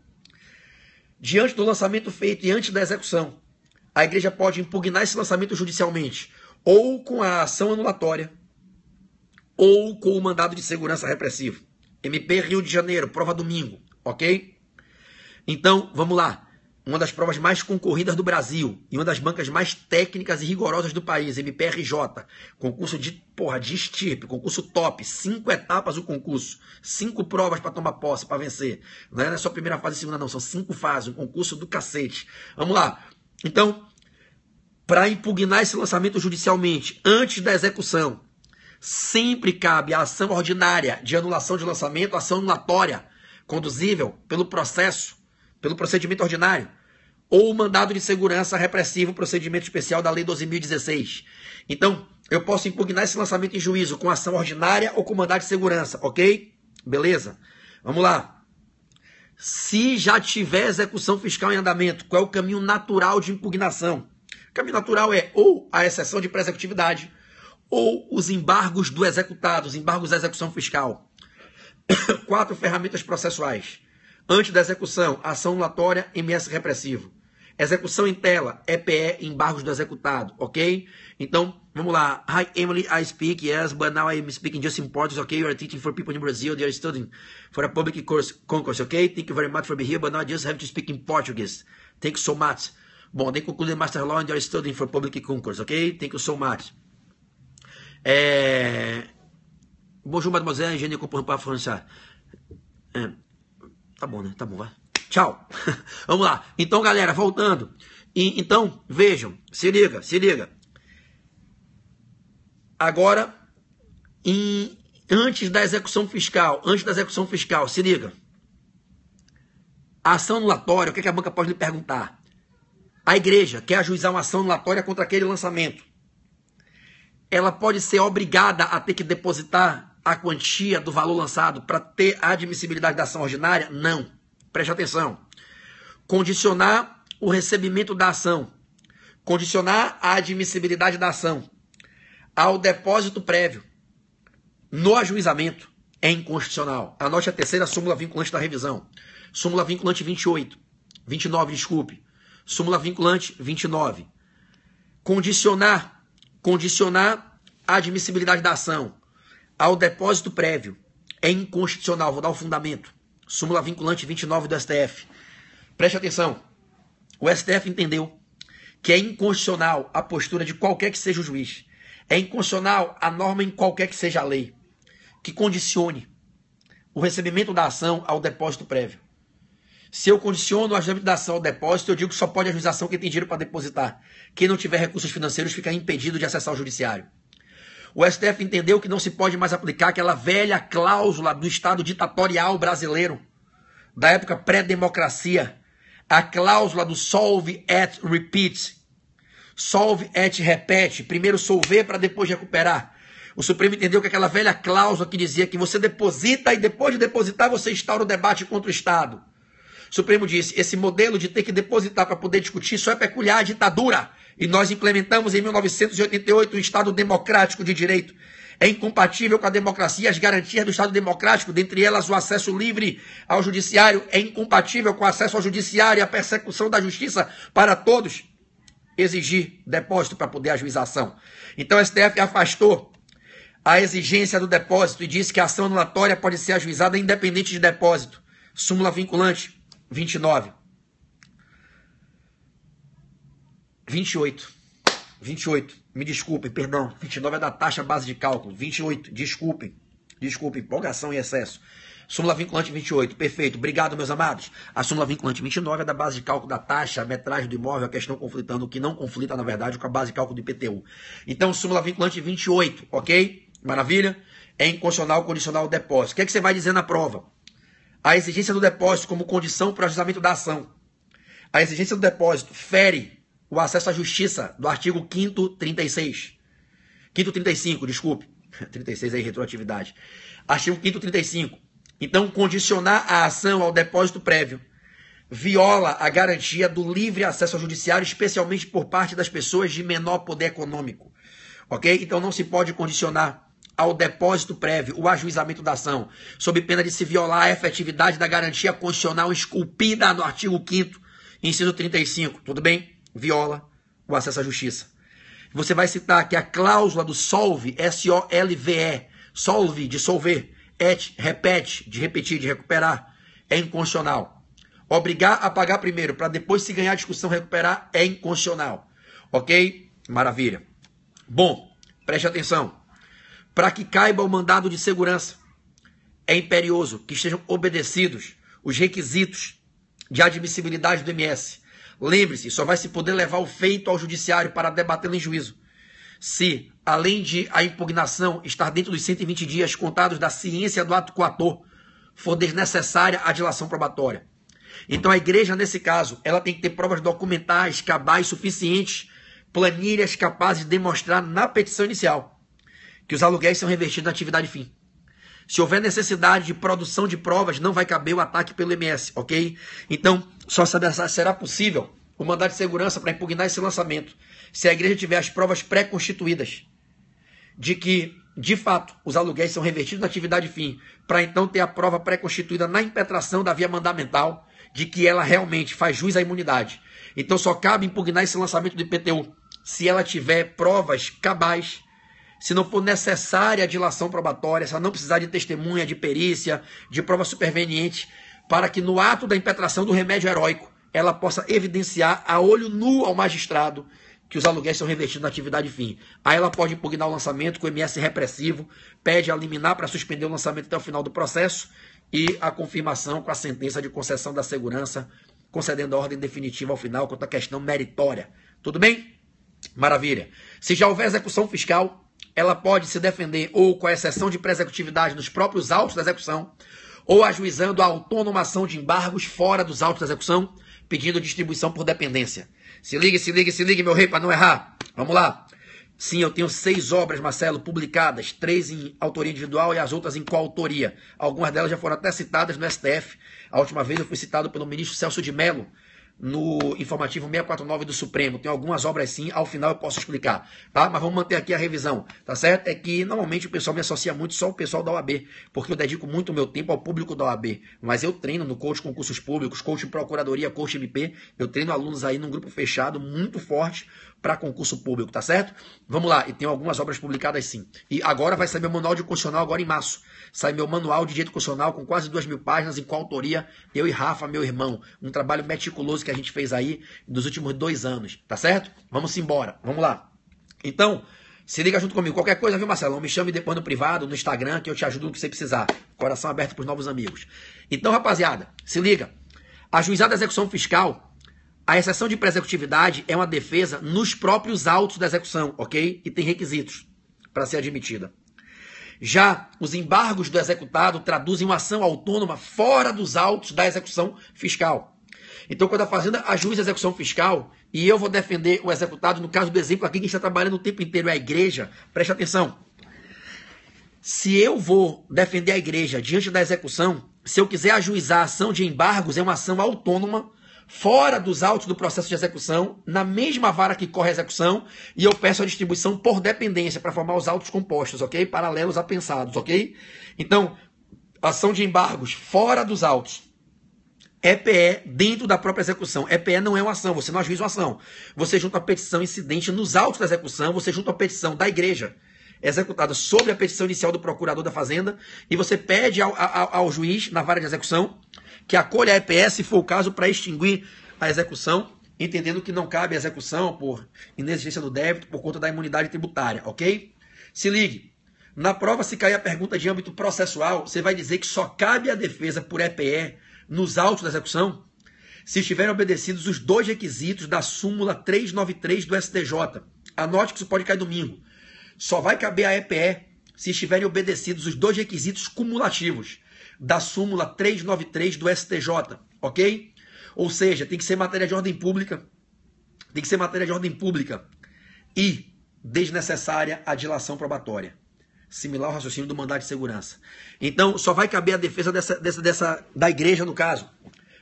Diante do lançamento feito e antes da execução, a igreja pode impugnar esse lançamento judicialmente, ou com a ação anulatória, ou com o mandado de segurança repressivo. MP Rio de Janeiro, prova domingo, ok? Então, vamos lá. Uma das provas mais concorridas do Brasil e uma das bancas mais técnicas e rigorosas do país, MPRJ. Concurso de estirpe, concurso top, 5 etapas o concurso, 5 provas para tomar posse, para vencer. Não é só a primeira fase e segunda não, são 5 fases, um concurso do cacete. Vamos lá. Então, para impugnar esse lançamento judicialmente, antes da execução, sempre cabe a ação ordinária de anulação de lançamento, ação anulatória, conduzível pelo processo, pelo procedimento ordinário, ou o mandado de segurança repressivo, procedimento especial da Lei 12.016. Então, eu posso impugnar esse lançamento em juízo com ação ordinária ou com mandado de segurança, ok? Beleza? Vamos lá. Se já tiver execução fiscal em andamento, qual é o caminho natural de impugnação? O caminho natural é ou a exceção de pré-executividade, ou os embargos do executado, os embargos da execução fiscal. 4 ferramentas processuais. Antes da execução, ação anulatória, MS repressivo. Execução em tela, EPE, embargos do executado, ok? Então, vamos lá. Hi, Emily, I speak, yes, but now I'm speaking just in Portuguese, okay? You are teaching for people in Brazil, they are studying for a public concourse, okay? Thank you very much for being here, but now I just have to speak in Portuguese. Thank you so much. Bom, they concluded Master Law and they are studying for public concourse, okay? Thank you so much. Bonjour, mademoiselle, je ne comprends pas français. Tá bom, né? Tá bom, vai. Tchau. Vamos lá. Então, galera, voltando. Então, vejam. Se liga. Agora, antes da execução fiscal, se liga. A ação anulatória, o que a banca pode lhe perguntar? A igreja quer ajuizar uma ação anulatória contra aquele lançamento. Ela pode ser obrigada a ter que depositar a quantia do valor lançado para ter a admissibilidade da ação ordinária? Não. Preste atenção. Condicionar o recebimento da ação. Condicionar a admissibilidade da ação ao depósito prévio no ajuizamento é inconstitucional. Anote a terceira súmula vinculante da revisão. Súmula vinculante 29, desculpe. Súmula vinculante 29. Condicionar a admissibilidade da ação ao depósito prévio é inconstitucional. Vou dar o fundamento. Súmula vinculante 29 do STF. Preste atenção. O STF entendeu que é inconstitucional a postura de qualquer que seja o juiz. É inconstitucional a norma em qualquer que seja a lei que condicione o recebimento da ação ao depósito prévio. Se eu condiciono o ajustamento da ação ao depósito, eu digo que só pode ajuização quem tem dinheiro para depositar. Quem não tiver recursos financeiros fica impedido de acessar o judiciário. O STF entendeu que não se pode mais aplicar aquela velha cláusula do Estado ditatorial brasileiro, da época pré-democracia, a cláusula do solve et repeat. Solve et repete. Primeiro solver para depois recuperar. O Supremo entendeu que aquela velha cláusula que dizia que você deposita e depois de depositar você instaura o debate contra o Estado. O Supremo disse, esse modelo de ter que depositar para poder discutir só é peculiar à ditadura. E nós implementamos em 1988 um Estado democrático de direito. É incompatível com a democracia, as garantias do Estado democrático, dentre elas o acesso livre ao judiciário, é incompatível com o acesso ao judiciário e a persecução da justiça para todos. Exigir depósito para poder ajuizar a ação. Então o STF afastou a exigência do depósito e disse que a ação anulatória pode ser ajuizada independente de depósito. Súmula vinculante 29. 28. Me desculpem, perdão. 29 é da taxa base de cálculo. 28, desculpem, empolgação e excesso. Súmula vinculante 28, perfeito. Obrigado, meus amados. A súmula vinculante 29 é da base de cálculo da taxa, a metragem do imóvel, a questão conflitando, o que não conflita, na verdade, com a base de cálculo do IPTU. Então, súmula vinculante 28, ok? Maravilha? É inconstitucional condicional o depósito. O que é que você vai dizer na prova? A exigência do depósito como condição para o ajuizamento da ação. A exigência do depósito fere o acesso à justiça do artigo 5º 36. 5º 35, desculpe. 36 é retroatividade. Artigo 5º 35. Então, condicionar a ação ao depósito prévio viola a garantia do livre acesso ao judiciário, especialmente por parte das pessoas de menor poder econômico. Ok? Então, não se pode condicionar ao depósito prévio o ajuizamento da ação, sob pena de se violar a efetividade da garantia constitucional esculpida no artigo 5º, inciso 35. Tudo bem? Viola o acesso à justiça. Você vai citar que a cláusula do solve, S-O-L-V-E, solve, de solver, et, repete, de repetir, de recuperar, é inconstitucional. Obrigar a pagar primeiro, para depois se ganhar a discussão recuperar, é inconstitucional. Ok? Maravilha. Bom, preste atenção. Para que caiba o mandado de segurança, é imperioso que estejam obedecidos os requisitos de admissibilidade do MS. Lembre-se, só vai se poder levar o feito ao judiciário para debatê-lo em juízo se, além de a impugnação estar dentro dos 120 dias contados da ciência do ato coator, for desnecessária a dilação probatória. Então a igreja, nesse caso, ela tem que ter provas documentais, cabais, suficientes, planilhas capazes de demonstrar na petição inicial que os aluguéis são revertidos na atividade fim. Se houver necessidade de produção de provas, não vai caber o ataque pelo MS, ok? Então, só será possível o mandado de segurança para impugnar esse lançamento se a igreja tiver as provas pré-constituídas de que, de fato, os aluguéis são revertidos na atividade fim, para então ter a prova pré-constituída na impetração da via mandamental de que ela realmente faz jus à imunidade. Então, só cabe impugnar esse lançamento do IPTU se ela tiver provas cabais, se não for necessária a dilação probatória, se ela não precisar de testemunha, de perícia, de prova superveniente, para que no ato da impetração do remédio heróico, ela possa evidenciar a olho nu ao magistrado que os aluguéis são revertidos na atividade fim. Aí ela pode impugnar o lançamento com o MS repressivo, pede a liminar para suspender o lançamento até o final do processo e a confirmação com a sentença de concessão da segurança, concedendo a ordem definitiva ao final quanto à questão meritória. Tudo bem? Maravilha. Se já houver execução fiscal, ela pode se defender ou com a exceção de pré-executividade nos próprios autos da execução, ou ajuizando a autonomação de embargos fora dos autos da execução, pedindo distribuição por dependência. Se ligue, meu rei, para não errar. Vamos lá. Sim, eu tenho 6 obras, Marcelo, publicadas, 3 em autoria individual e as outras em coautoria. Algumas delas já foram até citadas no STF. A última vez eu fui citado pelo ministro Celso de Mello, no informativo 649 do Supremo. Tem algumas obras sim, ao final eu posso explicar, tá? Mas vamos manter aqui a revisão, tá certo? É que normalmente o pessoal me associa muito só ao pessoal da OAB, porque eu dedico muito o meu tempo ao público da OAB, mas eu treino no coach concursos públicos, coach em procuradoria, coach MP, eu treino alunos aí num grupo fechado muito forte, para concurso público, tá certo? Vamos lá, e tem algumas obras publicadas sim. E agora vai sair meu manual de constitucional agora em março. Sai meu manual de direito constitucional com quase 2.000 páginas, em coautoria, eu e Rafa, meu irmão. Um trabalho meticuloso que a gente fez aí dos últimos 2 anos, tá certo? Vamos embora, vamos lá. Então, se liga junto comigo. Qualquer coisa, viu, Marcelão? Me chame depois no privado, no Instagram, que eu te ajudo no que você precisar. Coração aberto para os novos amigos. Então, rapaziada, se liga. Ajuizado da execução fiscal, a exceção de pré-executividade é uma defesa nos próprios autos da execução, ok? E tem requisitos para ser admitida. Já os embargos do executado traduzem uma ação autônoma fora dos autos da execução fiscal. Então, quando a Fazenda ajuiza a execução fiscal e eu vou defender o executado, no caso do exemplo aqui, que está trabalhando o tempo inteiro é a igreja, preste atenção. Se eu vou defender a igreja diante da execução, se eu quiser ajuizar a ação de embargos, é uma ação autônoma, fora dos autos do processo de execução, na mesma vara que corre a execução, e eu peço a distribuição por dependência, para formar os autos compostos, ok? Paralelos apensados, ok? Então, ação de embargos fora dos autos. EPE dentro da própria execução. EPE não é uma ação, você não ajuiza uma ação. Você junta a petição incidente nos autos da execução, você junta a petição da igreja, executada sobre a petição inicial do procurador da Fazenda, e você pede ao juiz, na vara de execução, que acolha a EPE, se for o caso, para extinguir a execução, entendendo que não cabe a execução por inexistência do débito, por conta da imunidade tributária, ok? Se ligue. Na prova, se cair a pergunta de âmbito processual, você vai dizer que só cabe a defesa por EPE nos autos da execução se estiverem obedecidos os 2 requisitos da súmula 393 do STJ. Anote que isso pode cair domingo. Só vai caber a EPE se estiverem obedecidos os 2 requisitos cumulativos da súmula 393 do STJ, ok? Ou seja, tem que ser matéria de ordem pública, e desnecessária a dilação probatória. Similar ao raciocínio do mandado de segurança. Então, só vai caber a defesa da igreja, no caso,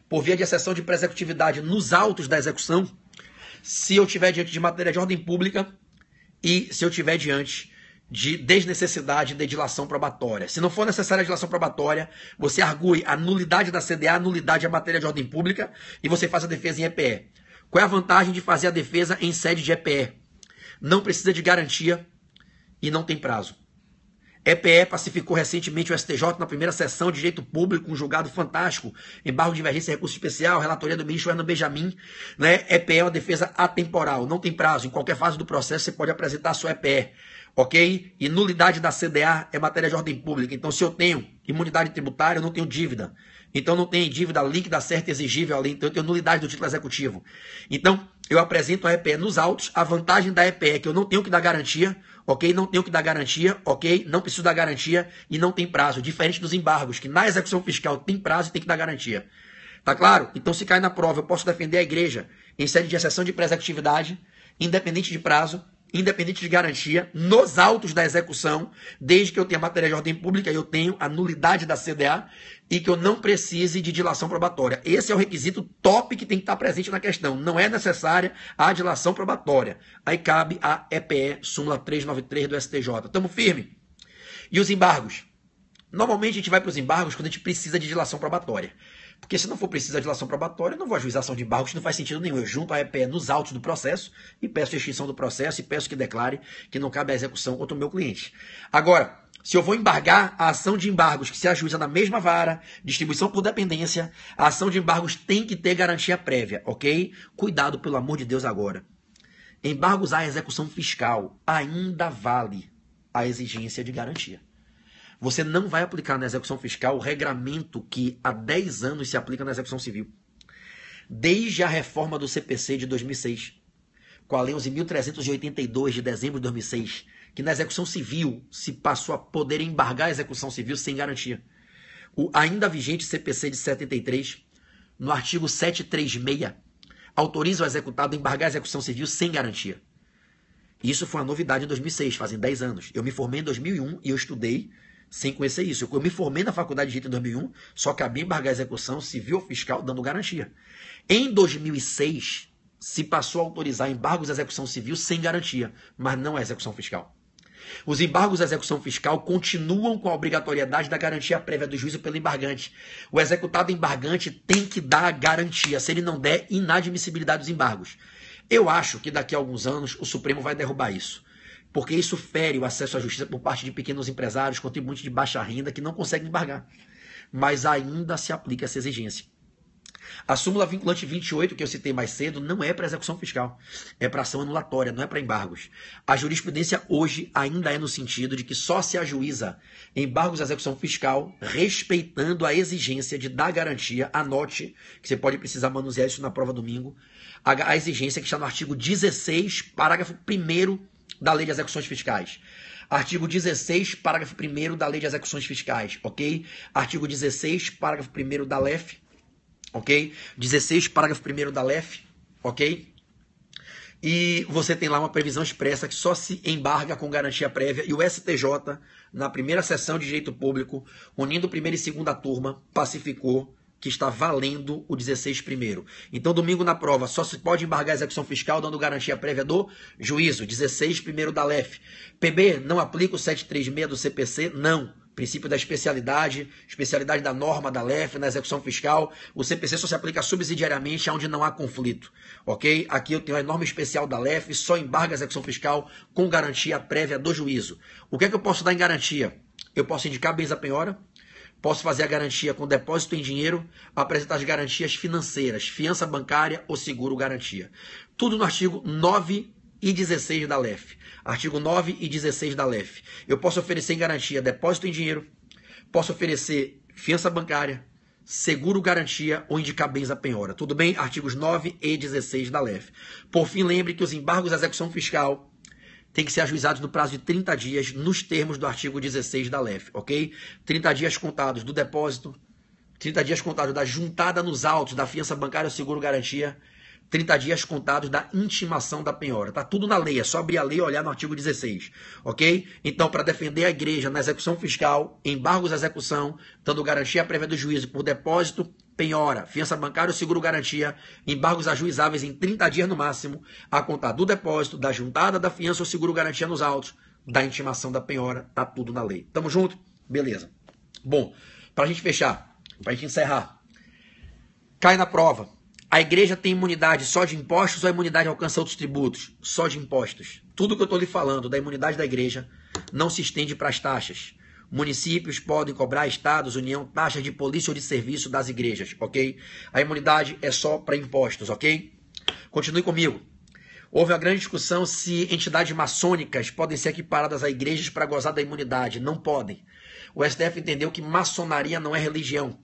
por via de exceção de pré-executividade nos autos da execução, se eu tiver diante de matéria de ordem pública e se eu tiver diante de desnecessidade de dilação probatória. Se não for necessária a dilação probatória, você argue a nulidade da CDA, a nulidade da matéria de ordem pública, e você faz a defesa em EPE. Qual é a vantagem de fazer a defesa em sede de EPE? Não precisa de garantia e não tem prazo. EPE pacificou recentemente o STJ na primeira sessão de direito público, um julgado fantástico, embargo de divergência, recurso especial, relatoria do ministro Hernan Benjamin, né? EPE é uma defesa atemporal, não tem prazo, em qualquer fase do processo você pode apresentar a sua EPE, ok? E nulidade da CDA é matéria de ordem pública, então se eu tenho imunidade tributária, eu não tenho dívida, então não tem dívida líquida certa exigível ali, então eu tenho nulidade do título executivo. Então, eu apresento a EPE nos autos, a vantagem da EPE é que eu não tenho que dar garantia, ok? Não tenho que dar garantia, ok? Não preciso dar garantia e não tem prazo, diferente dos embargos, que na execução fiscal tem prazo e tem que dar garantia. Tá claro? Então, se cai na prova, eu posso defender a igreja em sede de exceção de pré-executividade, independente de prazo, independente de garantia, nos autos da execução, desde que eu tenha matéria de ordem pública, eu tenho a nulidade da CDA e que eu não precise de dilação probatória. Esse é o requisito top que tem que estar presente na questão. Não é necessária a dilação probatória. Aí cabe a EPE, súmula 393 do STJ. Tamo firme? E os embargos? Normalmente a gente vai para os embargos quando a gente precisa de dilação probatória. Porque se não for preciso de dilação probatória, eu não vou ajuizar ação de embargos, não faz sentido nenhum. Eu junto a EPE nos autos do processo e peço a extinção do processo e peço que declare que não cabe a execução contra o meu cliente. Agora, se eu vou embargar a ação de embargos que se ajuiza na mesma vara, distribuição por dependência, a ação de embargos tem que ter garantia prévia, ok? Cuidado, pelo amor de Deus, agora. Embargos à execução fiscal ainda vale a exigência de garantia. Você não vai aplicar na execução fiscal o regramento que há 10 anos se aplica na execução civil. Desde a reforma do CPC de 2006, com a Lei 11.382 de dezembro de 2006, que na execução civil se passou a poder embargar a execução civil sem garantia. O ainda vigente CPC de 73, no artigo 736, autoriza o executado a embargar a execução civil sem garantia. Isso foi uma novidade em 2006, fazem 10 anos. Eu me formei em 2001 e eu estudei sem conhecer isso. Eu me formei na faculdade de Direito em 2001, só cabia embargar a execução civil ou fiscal dando garantia. Em 2006, se passou a autorizar embargos à execução civil sem garantia, mas não à execução fiscal. Os embargos à execução fiscal continuam com a obrigatoriedade da garantia prévia do juízo pelo embargante. O executado embargante tem que dar a garantia. Se ele não der, inadmissibilidade dos embargos. Eu acho que daqui a alguns anos o Supremo vai derrubar isso, porque isso fere o acesso à justiça por parte de pequenos empresários, contribuintes de baixa renda que não conseguem embargar. Mas ainda se aplica essa exigência. A súmula vinculante 28, que eu citei mais cedo, não é para execução fiscal, é para ação anulatória, não é para embargos. A jurisprudência hoje ainda é no sentido de que só se ajuiza embargos à execução fiscal respeitando a exigência de dar garantia, anote, que você pode precisar manusear isso na prova domingo, a exigência que está no artigo 16, parágrafo 1º da Lei de Execuções Fiscais. Artigo 16, parágrafo 1º da Lei de Execuções Fiscais, ok? Artigo 16, parágrafo 1º da LEF, ok? 16, parágrafo 1º da LEF, ok? E você tem lá uma previsão expressa que só se embarga com garantia prévia. E o STJ, na primeira sessão de direito público, unindo primeira e segunda turma, pacificou que está valendo o 16 primeiro. Então, domingo na prova, só se pode embargar a execução fiscal dando garantia prévia do juízo. 16 primeiro da LEF. PB, não aplica o 736 do CPC? Não. Princípio da especialidade da norma da LEF na execução fiscal. O CPC só se aplica subsidiariamente onde não há conflito, ok? Aqui eu tenho a norma especial da LEF, só embarga a execução fiscal com garantia prévia do juízo. O que é que eu posso dar em garantia? Eu posso indicar bens à penhora, posso fazer a garantia com depósito em dinheiro, apresentar as garantias financeiras, fiança bancária ou seguro garantia. Tudo no artigo 9 e 16 da LEF. Artigo 9 e 16 da LEF. Eu posso oferecer em garantia depósito em dinheiro, posso oferecer fiança bancária, seguro garantia ou indicar bens à penhora. Tudo bem? Artigos 9 e 16 da LEF. Por fim, lembre que os embargos à execução fiscal têm que ser ajuizados no prazo de 30 dias nos termos do artigo 16 da LEF, ok? 30 dias contados do depósito, 30 dias contados da juntada nos autos da fiança bancária ou seguro garantia, 30 dias contados da intimação da penhora. Tá tudo na lei, é só abrir a lei e olhar no artigo 16, ok? Então, para defender a igreja na execução fiscal, embargos à execução, dando garantia prévia do juízo por depósito, penhora, fiança bancária ou seguro garantia, embargos ajuizáveis em 30 dias no máximo, a contar do depósito, da juntada da fiança ou seguro garantia nos autos, da intimação da penhora, tá tudo na lei. Tamo junto? Beleza. Bom, pra gente fechar, pra gente encerrar, cai na prova. A igreja tem imunidade só de impostos ou a imunidade alcança outros tributos? Só de impostos. Tudo que eu estou lhe falando da imunidade da igreja não se estende para as taxas. Municípios podem cobrar, estados, União, taxas de polícia ou de serviço das igrejas, ok? A imunidade é só para impostos, ok? Continue comigo. Houve uma grande discussão se entidades maçônicas podem ser equiparadas a igrejas para gozar da imunidade. Não podem. O STF entendeu que maçonaria não é religião.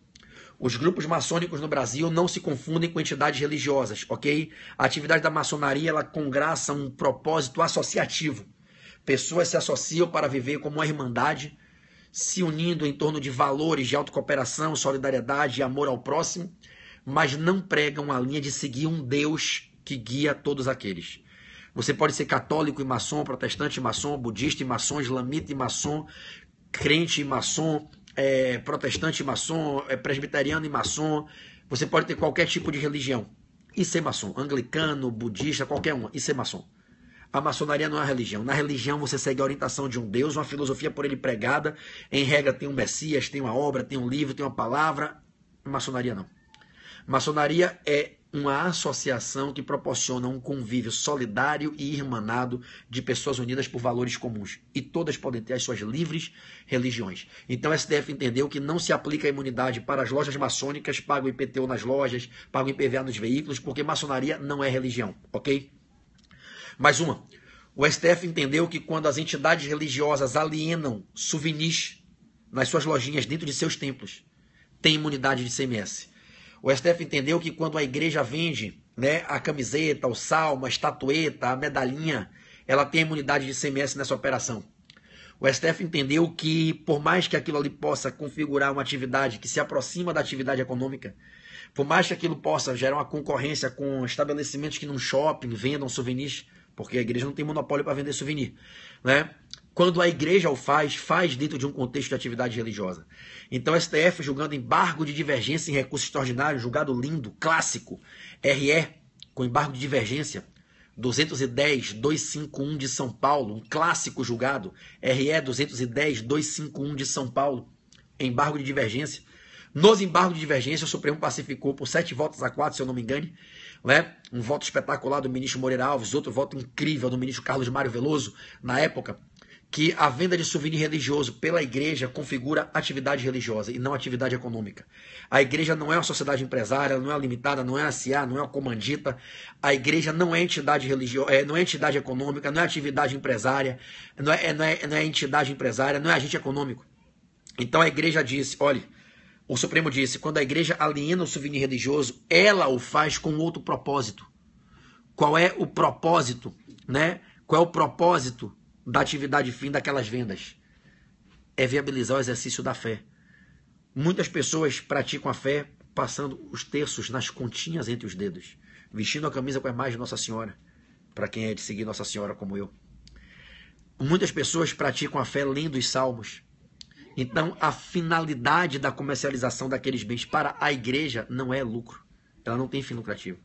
Os grupos maçônicos no Brasil não se confundem com entidades religiosas, ok? A atividade da maçonaria, ela congraça um propósito associativo. Pessoas se associam para viver como uma irmandade, se unindo em torno de valores de autocooperação, solidariedade e amor ao próximo, mas não pregam a linha de seguir um Deus que guia todos aqueles. Você pode ser católico e maçom, protestante e maçom, budista e maçom, islamita e maçom, crente e maçom, protestante e maçom, presbiteriano e maçom. Você pode ter qualquer tipo de religião e ser maçom, anglicano, budista, qualquer uma, e ser maçom. A maçonaria não é religião. Na religião você segue a orientação de um Deus, uma filosofia por ele pregada. Em regra tem um Messias, tem uma obra, tem um livro, tem uma palavra. Maçonaria não. Maçonaria é uma associação que proporciona um convívio solidário e irmanado de pessoas unidas por valores comuns. E todas podem ter as suas livres religiões. Então o STF entendeu que não se aplica a imunidade para as lojas maçônicas, paga o IPTU nas lojas, paga o IPVA nos veículos, porque maçonaria não é religião, ok? Mais uma. O STF entendeu que quando as entidades religiosas alienam souvenirs nas suas lojinhas dentro de seus templos, tem imunidade de ICMS. O STF entendeu que quando a igreja vende, né, a camiseta, o salmo, a estatueta, a medalhinha, ela tem imunidade de ICMS nessa operação. O STF entendeu que, por mais que aquilo ali possa configurar uma atividade que se aproxima da atividade econômica, por mais que aquilo possa gerar uma concorrência com estabelecimentos que num shopping vendam souvenirs, porque a igreja não tem monopólio para vender souvenir, né? Quando a igreja o faz dentro de um contexto de atividade religiosa. Então, o STF, julgando embargo de divergência em recurso extraordinário, julgado lindo, clássico, RE, com embargo de divergência, 210.251 de São Paulo, um clássico julgado, RE 210.251 de São Paulo, embargo de divergência. Nos embargos de divergência, o Supremo pacificou por 7 votos a 4, se eu não me engane, né? Um voto espetacular do ministro Moreira Alves, outro voto incrível do ministro Carlos Mário Veloso, na época, que a venda de souvenir religioso pela igreja configura atividade religiosa e não atividade econômica. A igreja não é uma sociedade empresária, não é limitada, não é a SA, não é uma comandita. A igreja não é entidade religiosa, não é entidade econômica, não é atividade empresária, não é entidade empresária, não é agente econômico. Então a igreja disse, olha, o Supremo disse, quando a igreja aliena o souvenir religioso, ela o faz com outro propósito. Qual é o propósito, né? Qual é o propósito da atividade fim daquelas vendas? É viabilizar o exercício da fé. Muitas pessoas praticam a fé passando os terços nas continhas entre os dedos, vestindo a camisa com a imagem de Nossa Senhora, para quem é de seguir Nossa Senhora como eu. Muitas pessoas praticam a fé lendo os salmos. Então, a finalidade da comercialização daqueles bens para a igreja não é lucro. Ela não tem fim lucrativo.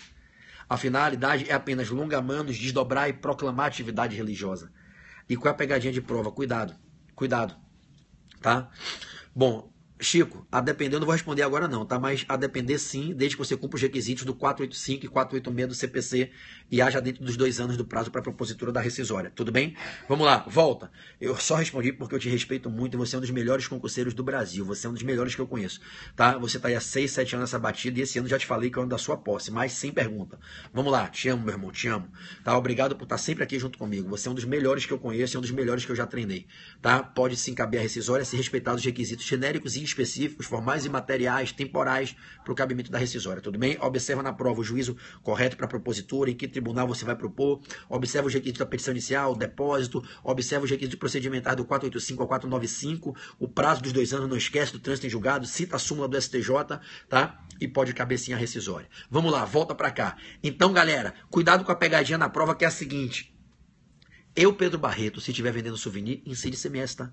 A finalidade é apenas longamanos, desdobrar e proclamar atividade religiosa. E qual é a pegadinha de prova? Cuidado, cuidado, tá? Bom, Chico, a depender, eu não vou responder agora não, tá? Mas a depender sim, desde que você cumpra os requisitos do 485 e 486 do CPC e haja dentro dos 2 anos do prazo para a propositura da rescisória. Tudo bem? Vamos lá, volta. Eu só respondi porque eu te respeito muito e você é um dos melhores concurseiros do Brasil. Você é um dos melhores que eu conheço, tá? Você tá aí há 6, 7 anos nessa batida e esse ano já te falei que é o ano da sua posse, mas sem pergunta. Vamos lá, te amo, meu irmão, te amo. Tá? Obrigado por estar sempre aqui junto comigo. Você é um dos melhores que eu conheço e é um dos melhores que eu já treinei, tá? Pode sim caber a rescisória se respeitar os requisitos genéricos e específicos, formais e materiais, temporais, para o cabimento da rescisória, tudo bem? Observa na prova o juízo correto para a propositura, em que tribunal você vai propor, observa os requisitos da petição inicial, o depósito, observa os requisitos procedimentais do 485 ao 495, o prazo dos 2 anos, não esquece do trânsito em julgado, cita a súmula do STJ, tá? E pode caber sim a rescisória. Vamos lá, volta para cá. Então, galera, cuidado com a pegadinha na prova, que é a seguinte: eu, Pedro Barreto, se estiver vendendo souvenir, incide ICMS, tá?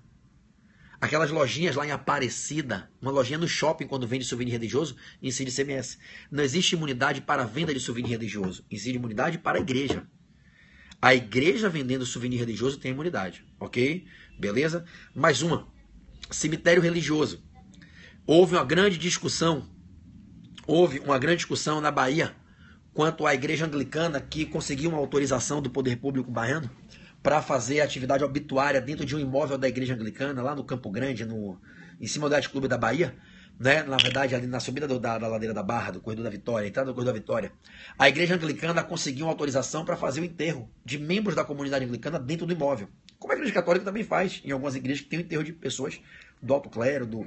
Aquelas lojinhas lá em Aparecida, uma lojinha no shopping quando vende souvenir religioso, incide ICMS. Não existe imunidade para a venda de souvenir religioso, incide imunidade para a igreja. A igreja vendendo souvenir religioso tem imunidade, ok? Beleza? Mais uma, cemitério religioso. Houve uma grande discussão na Bahia quanto à igreja anglicana que conseguiu uma autorização do poder público baiano para fazer atividade obituária dentro de um imóvel da igreja anglicana, lá no Campo Grande, em cima do Yacht Clube da Bahia, né? Na verdade, ali na subida da ladeira da Barra, do Corredor da Vitória, entrada do Corredor da Vitória. A igreja anglicana conseguiu uma autorização para fazer o enterro de membros da comunidade anglicana dentro do imóvel. Como a igreja católica também faz, em algumas igrejas que tem o enterro de pessoas do alto clero, do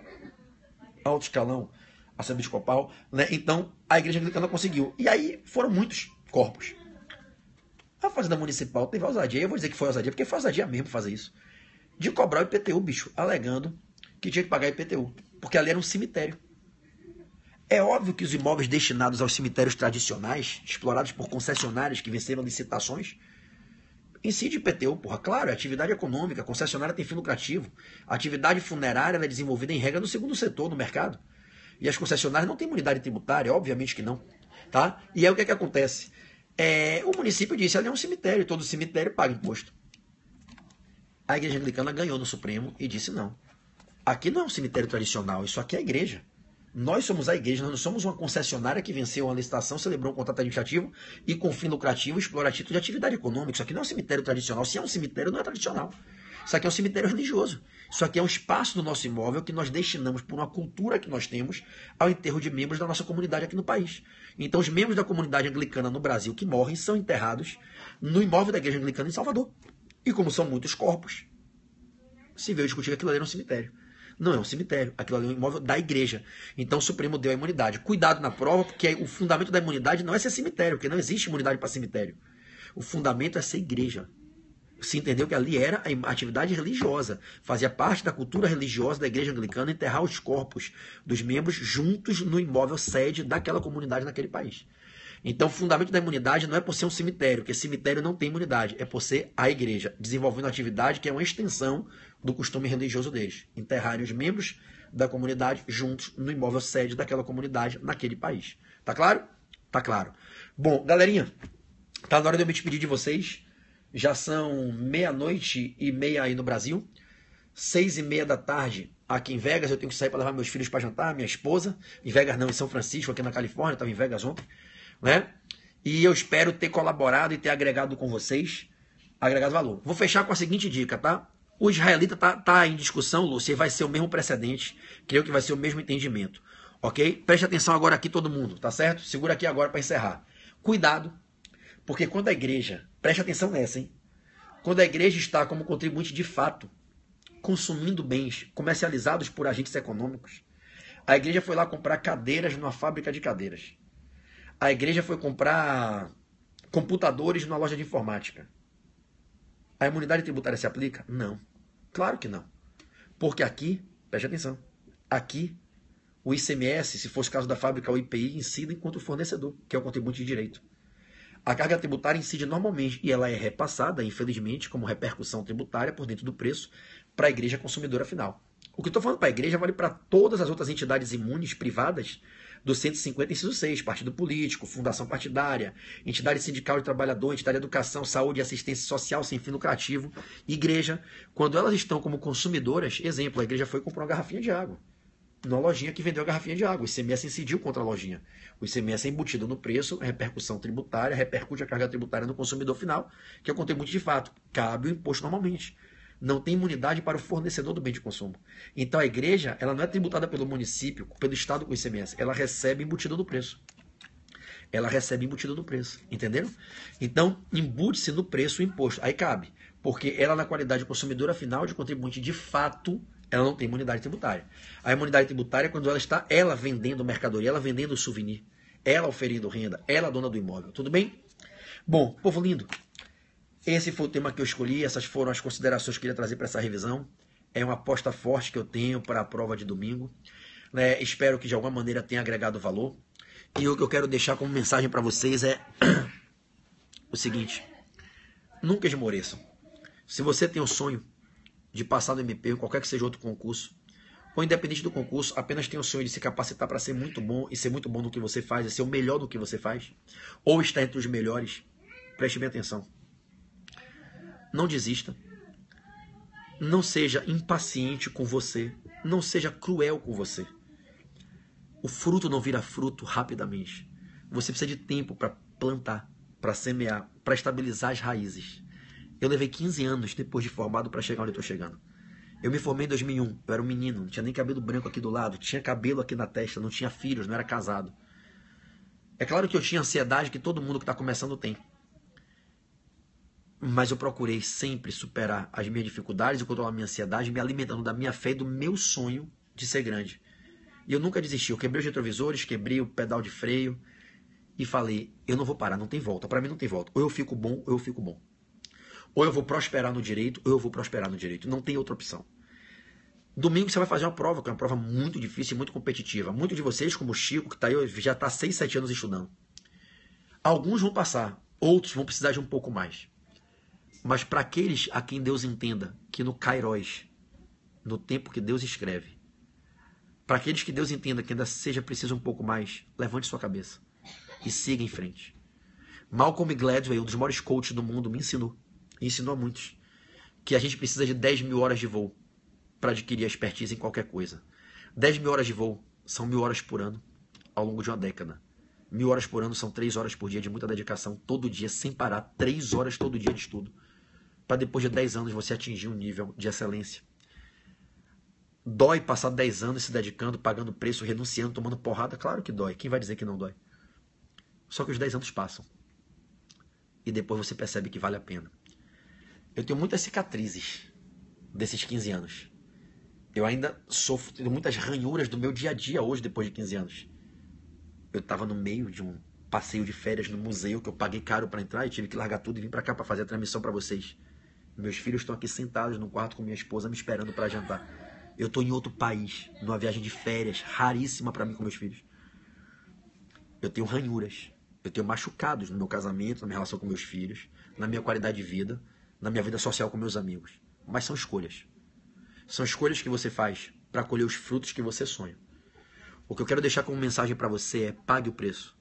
alto escalão, assembleia episcopal, né? Então, a igreja anglicana conseguiu. E aí foram muitos corpos. A Fazenda Municipal teve ousadia, eu vou dizer que foi ousadia, porque foi ousadia mesmo fazer isso, de cobrar o IPTU, bicho, alegando que tinha que pagar IPTU, porque ali era um cemitério. É óbvio que os imóveis destinados aos cemitérios tradicionais, explorados por concessionários que venceram licitações, incide IPTU, porra, claro, é atividade econômica, a concessionária tem fim lucrativo, a atividade funerária é desenvolvida em regra no segundo setor, no mercado, e as concessionárias não têm imunidade tributária, obviamente que não, tá? E aí o que é que acontece? O município disse, ali é um cemitério, todo cemitério paga imposto. A igreja anglicana ganhou no Supremo e disse não. Aqui não é um cemitério tradicional, isso aqui é a igreja. Nós somos a igreja, nós não somos uma concessionária que venceu uma licitação, celebrou um contrato administrativo e com fim lucrativo explora título de atividade econômica. Isso aqui não é um cemitério tradicional. Se é um cemitério, não é tradicional. Isso aqui é um cemitério religioso. Isso aqui é um espaço do nosso imóvel que nós destinamos por uma cultura que nós temos ao enterro de membros da nossa comunidade aqui no país. Então, os membros da comunidade anglicana no Brasil que morrem são enterrados no imóvel da igreja anglicana em Salvador. E como são muitos corpos, se veio discutir que aquilo ali era um cemitério. Não é um cemitério, aquilo ali é um imóvel da igreja. Então o Supremo deu a imunidade. Cuidado na prova, porque o fundamento da imunidade não é ser cemitério, porque não existe imunidade para cemitério. O fundamento é ser igreja. Se entendeu que ali era a atividade religiosa, fazia parte da cultura religiosa da igreja anglicana enterrar os corpos dos membros juntos no imóvel sede daquela comunidade naquele país. Então o fundamento da imunidade não é por ser um cemitério, porque cemitério não tem imunidade, é por ser a igreja, desenvolvendo uma atividade que é uma extensão do costume religioso deles, enterrarem os membros da comunidade juntos no imóvel sede daquela comunidade naquele país. Tá claro? Tá claro. Bom, galerinha, tá na hora de eu me despedir de vocês. Já são 00:30 aí no Brasil, 18:30 da tarde aqui em Vegas. Eu tenho que sair para levar meus filhos para jantar, minha esposa. Em Vegas não, em São Francisco, aqui na Califórnia. Estava em Vegas ontem, né? E eu espero ter colaborado e ter agregado com vocês, agregado valor. Vou fechar com a seguinte dica, tá? O israelita tá em discussão, Lúcio, vai ser o mesmo precedente, creio que vai ser o mesmo entendimento, ok? Preste atenção agora aqui todo mundo, tá certo? Segura aqui agora para encerrar. Cuidado, porque quando a igreja, preste atenção nessa, hein? Quando a igreja está como contribuinte de fato, consumindo bens comercializados por agentes econômicos, a igreja foi lá comprar cadeiras numa fábrica de cadeiras. A igreja foi comprar computadores numa loja de informática. A imunidade tributária se aplica? Não. Claro que não. Porque aqui, preste atenção, aqui o ICMS, se fosse o caso da fábrica, o IPI, incide enquanto fornecedor, que é o contribuinte de direito. A carga tributária incide normalmente e ela é repassada, infelizmente, como repercussão tributária por dentro do preço para a igreja consumidora final. O que eu estou falando para a igreja vale para todas as outras entidades imunes privadas do 150, inciso 6, partido político, fundação partidária, entidade sindical de trabalhador, entidade de educação, saúde e assistência social sem fim lucrativo, igreja. Quando elas estão como consumidoras, exemplo, a igreja foi e comprou uma garrafinha de água numa lojinha que vendeu a garrafinha de água. O ICMS incidiu contra a lojinha. O ICMS é embutido no preço, a repercussão tributária, repercute a carga tributária no consumidor final, que é o contribuinte de fato. Cabe o imposto normalmente. Não tem imunidade para o fornecedor do bem de consumo. Então a igreja, ela não é tributada pelo município, pelo estado com o ICMS. Ela recebe embutido no preço. Ela recebe embutido no preço. Entenderam? Então, embute-se no preço o imposto. Aí cabe. Porque ela, na qualidade de consumidora final, de contribuinte de fato, ela não tem imunidade tributária. A imunidade tributária é quando ela está, ela vendendo mercadoria, ela vendendo souvenir, ela oferendo renda, ela dona do imóvel. Tudo bem? Bom, povo lindo, esse foi o tema que eu escolhi, essas foram as considerações que eu queria trazer para essa revisão. É uma aposta forte que eu tenho para a prova de domingo. Né? Espero que de alguma maneira tenha agregado valor. E o que eu quero deixar como mensagem para vocês é o seguinte: nunca esmoreçam. Se você tem o sonho de passar no MP ou qualquer que seja outro concurso, ou independente do concurso, apenas tem o sonho de se capacitar para ser muito bom e ser muito bom no que você faz, e ser o melhor do que você faz, ou estar entre os melhores, preste bem atenção. Não desista. Não seja impaciente com você. Não seja cruel com você. O fruto não vira fruto rapidamente. Você precisa de tempo para plantar, para semear, para estabilizar as raízes. Eu levei 15 anos depois de formado para chegar onde eu estou chegando. Eu me formei em 2001, eu era um menino, não tinha nem cabelo branco aqui do lado, tinha cabelo aqui na testa, não tinha filhos, não era casado. É claro que eu tinha ansiedade que todo mundo que está começando tem. Mas eu procurei sempre superar as minhas dificuldades e controlar a minha ansiedade, me alimentando da minha fé e do meu sonho de ser grande. E eu nunca desisti, eu quebrei os retrovisores, quebrei o pedal de freio e falei, eu não vou parar, não tem volta, para mim não tem volta. Ou eu fico bom, ou eu fico bom. Ou eu vou prosperar no direito, ou eu vou prosperar no direito. Não tem outra opção. Domingo você vai fazer uma prova, que é uma prova muito difícil e muito competitiva. Muitos de vocês, como o Chico, que está aí, já está 6, 7 anos estudando. Alguns vão passar, outros vão precisar de um pouco mais. Mas para aqueles a quem Deus entenda que no Kairos, no tempo que Deus escreve, para aqueles que Deus entenda que ainda seja preciso um pouco mais, levante sua cabeça e siga em frente. Malcolm Gladwell, um dos maiores coaches do mundo, me ensinou. E ensinou a muitos que a gente precisa de 10 mil horas de voo para adquirir a expertise em qualquer coisa. 10 mil horas de voo são 1000 horas por ano ao longo de uma década. 1000 horas por ano são 3 horas por dia de muita dedicação, todo dia, sem parar, 3 horas todo dia de estudo. Para depois de 10 anos você atingir um nível de excelência. Dói passar 10 anos se dedicando, pagando preço, renunciando, tomando porrada? Claro que dói. Quem vai dizer que não dói? Só que os 10 anos passam. E depois você percebe que vale a pena. Eu tenho muitas cicatrizes desses 15 anos. Eu ainda sofro de muitas ranhuras do meu dia a dia hoje, depois de 15 anos. Eu estava no meio de um passeio de férias no museu que eu paguei caro para entrar e tive que largar tudo e vir para cá para fazer a transmissão para vocês. Meus filhos estão aqui sentados no quarto com minha esposa me esperando para jantar. Eu estou em outro país, numa viagem de férias, raríssima para mim com meus filhos. Eu tenho ranhuras, eu tenho machucados no meu casamento, na minha relação com meus filhos, na minha qualidade de vida, na minha vida social com meus amigos. Mas são escolhas. São escolhas que você faz para colher os frutos que você sonha. O que eu quero deixar como mensagem para você é: pague o preço.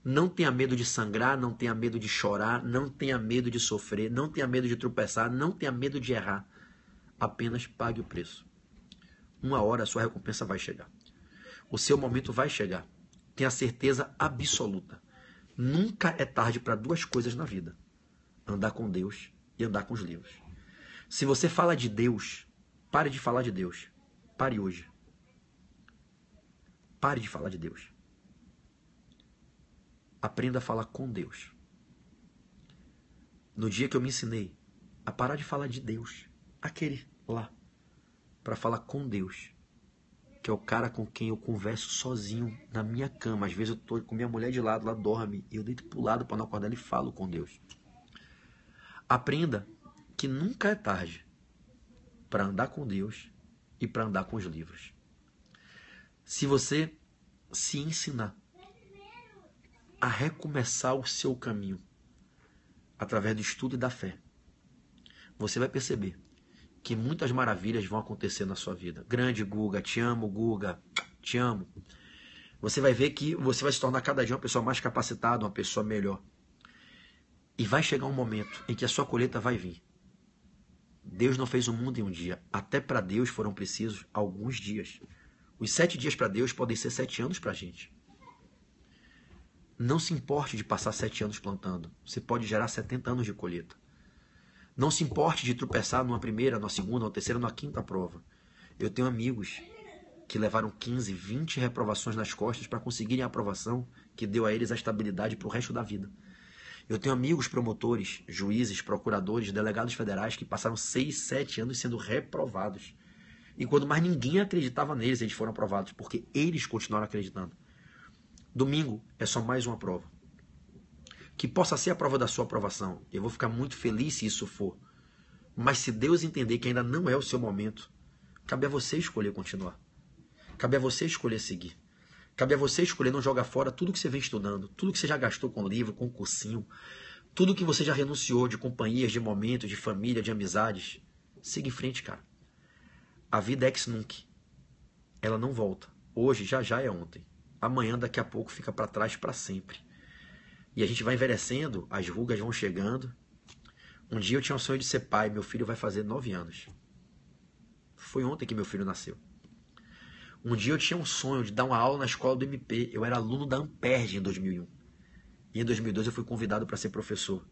Não tenha medo de sangrar, não tenha medo de chorar, não tenha medo de sofrer, não tenha medo de tropeçar, não tenha medo de errar. Apenas pague o preço. Uma hora a sua recompensa vai chegar. O seu momento vai chegar. Tenha certeza absoluta. Nunca é tarde para duas coisas na vida: andar com Deus e andar com os livros. Se você fala de Deus, pare de falar de Deus. Pare hoje. Pare de falar de Deus. Aprenda a falar com Deus. No dia que eu me ensinei a parar de falar de Deus, aquele lá, para falar com Deus, que é o cara com quem eu converso sozinho na minha cama. Às vezes eu tô com minha mulher de lado, ela dorme, e eu deito pro lado para não acordar e falo com Deus. Aprenda que nunca é tarde para andar com Deus e para andar com os livros. Se você se ensinar a recomeçar o seu caminho através do estudo e da fé, você vai perceber que muitas maravilhas vão acontecer na sua vida. Grande Guga, te amo. Você vai ver que você vai se tornar cada dia uma pessoa mais capacitada, uma pessoa melhor. E vai chegar um momento em que a sua colheita vai vir. Deus não fez o mundo em um dia. Até para Deus foram precisos alguns dias. Os 7 dias para Deus podem ser 7 anos para a gente. Não se importe de passar 7 anos plantando. Você pode gerar 70 anos de colheita. Não se importe de tropeçar numa primeira, numa segunda, numa terceira, numa quinta prova. Eu tenho amigos que levaram 15, 20 reprovações nas costas para conseguirem a aprovação que deu a eles a estabilidade para o resto da vida. Eu tenho amigos promotores, juízes, procuradores, delegados federais que passaram 6, 7 anos sendo reprovados. E quando mais ninguém acreditava neles, eles foram aprovados, porque eles continuaram acreditando. Domingo é só mais uma prova. Que possa ser a prova da sua aprovação. Eu vou ficar muito feliz se isso for. Mas se Deus entender que ainda não é o seu momento, cabe a você escolher continuar. Cabe a você escolher seguir. Cabe a você escolher não jogar fora tudo que você vem estudando, tudo que você já gastou com livro, com cursinho, tudo que você já renunciou de companhias, de momentos, de família, de amizades. Siga em frente, cara. A vida é ex nunc. Ela não volta. Hoje já é ontem. Amanhã, daqui a pouco, fica para trás para sempre. E a gente vai envelhecendo, as rugas vão chegando. Um dia eu tinha um sonho de ser pai, meu filho vai fazer 9 anos. Foi ontem que meu filho nasceu. Um dia eu tinha um sonho de dar uma aula na escola do MP. Eu era aluno da Amperge em 2001. E em 2002 eu fui convidado para ser professor.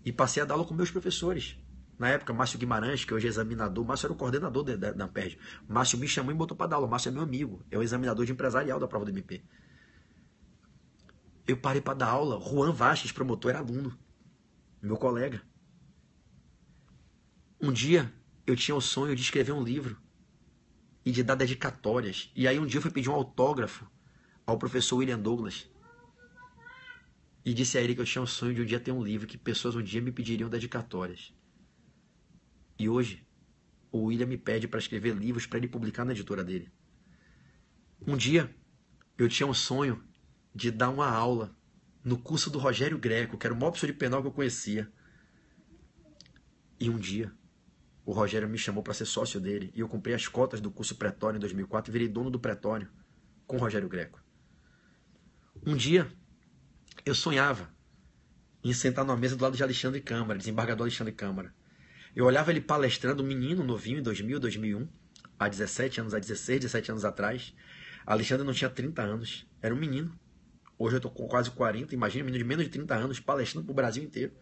E passei a dar aula com meus professores. Na época, Márcio Guimarães, que hoje é examinador, Márcio era o coordenador da Amperge. Márcio me chamou e me botou para dar aula. Márcio é meu amigo, é o examinador de empresarial da prova do MP. Eu parei para dar aula. Juan Vasques, promotor, era aluno. Meu colega. Um dia, eu tinha o sonho de escrever um livro. E de dar dedicatórias. E aí um dia eu fui pedir um autógrafo ao professor William Douglas. E disse a ele que eu tinha um sonho de um dia ter um livro que pessoas um dia me pediriam dedicatórias. E hoje, o William me pede para escrever livros para ele publicar na editora dele. Um dia, eu tinha um sonho de dar uma aula no curso do Rogério Greco, que era o maior professor de penal que eu conhecia. E um dia, o Rogério me chamou para ser sócio dele, e eu comprei as cotas do curso Pretório em 2004 e virei dono do Pretório com o Rogério Greco. Um dia, eu sonhava em sentar numa mesa do lado de Alexandre Câmara, desembargador Alexandre Câmara. Eu olhava ele palestrando, um menino novinho, em 2000, 2001, há 17 anos, há 16, 17 anos atrás. Alexandre não tinha 30 anos, era um menino. Hoje eu tô com quase 40, imagina um menino de menos de 30 anos palestrando pro Brasil inteiro.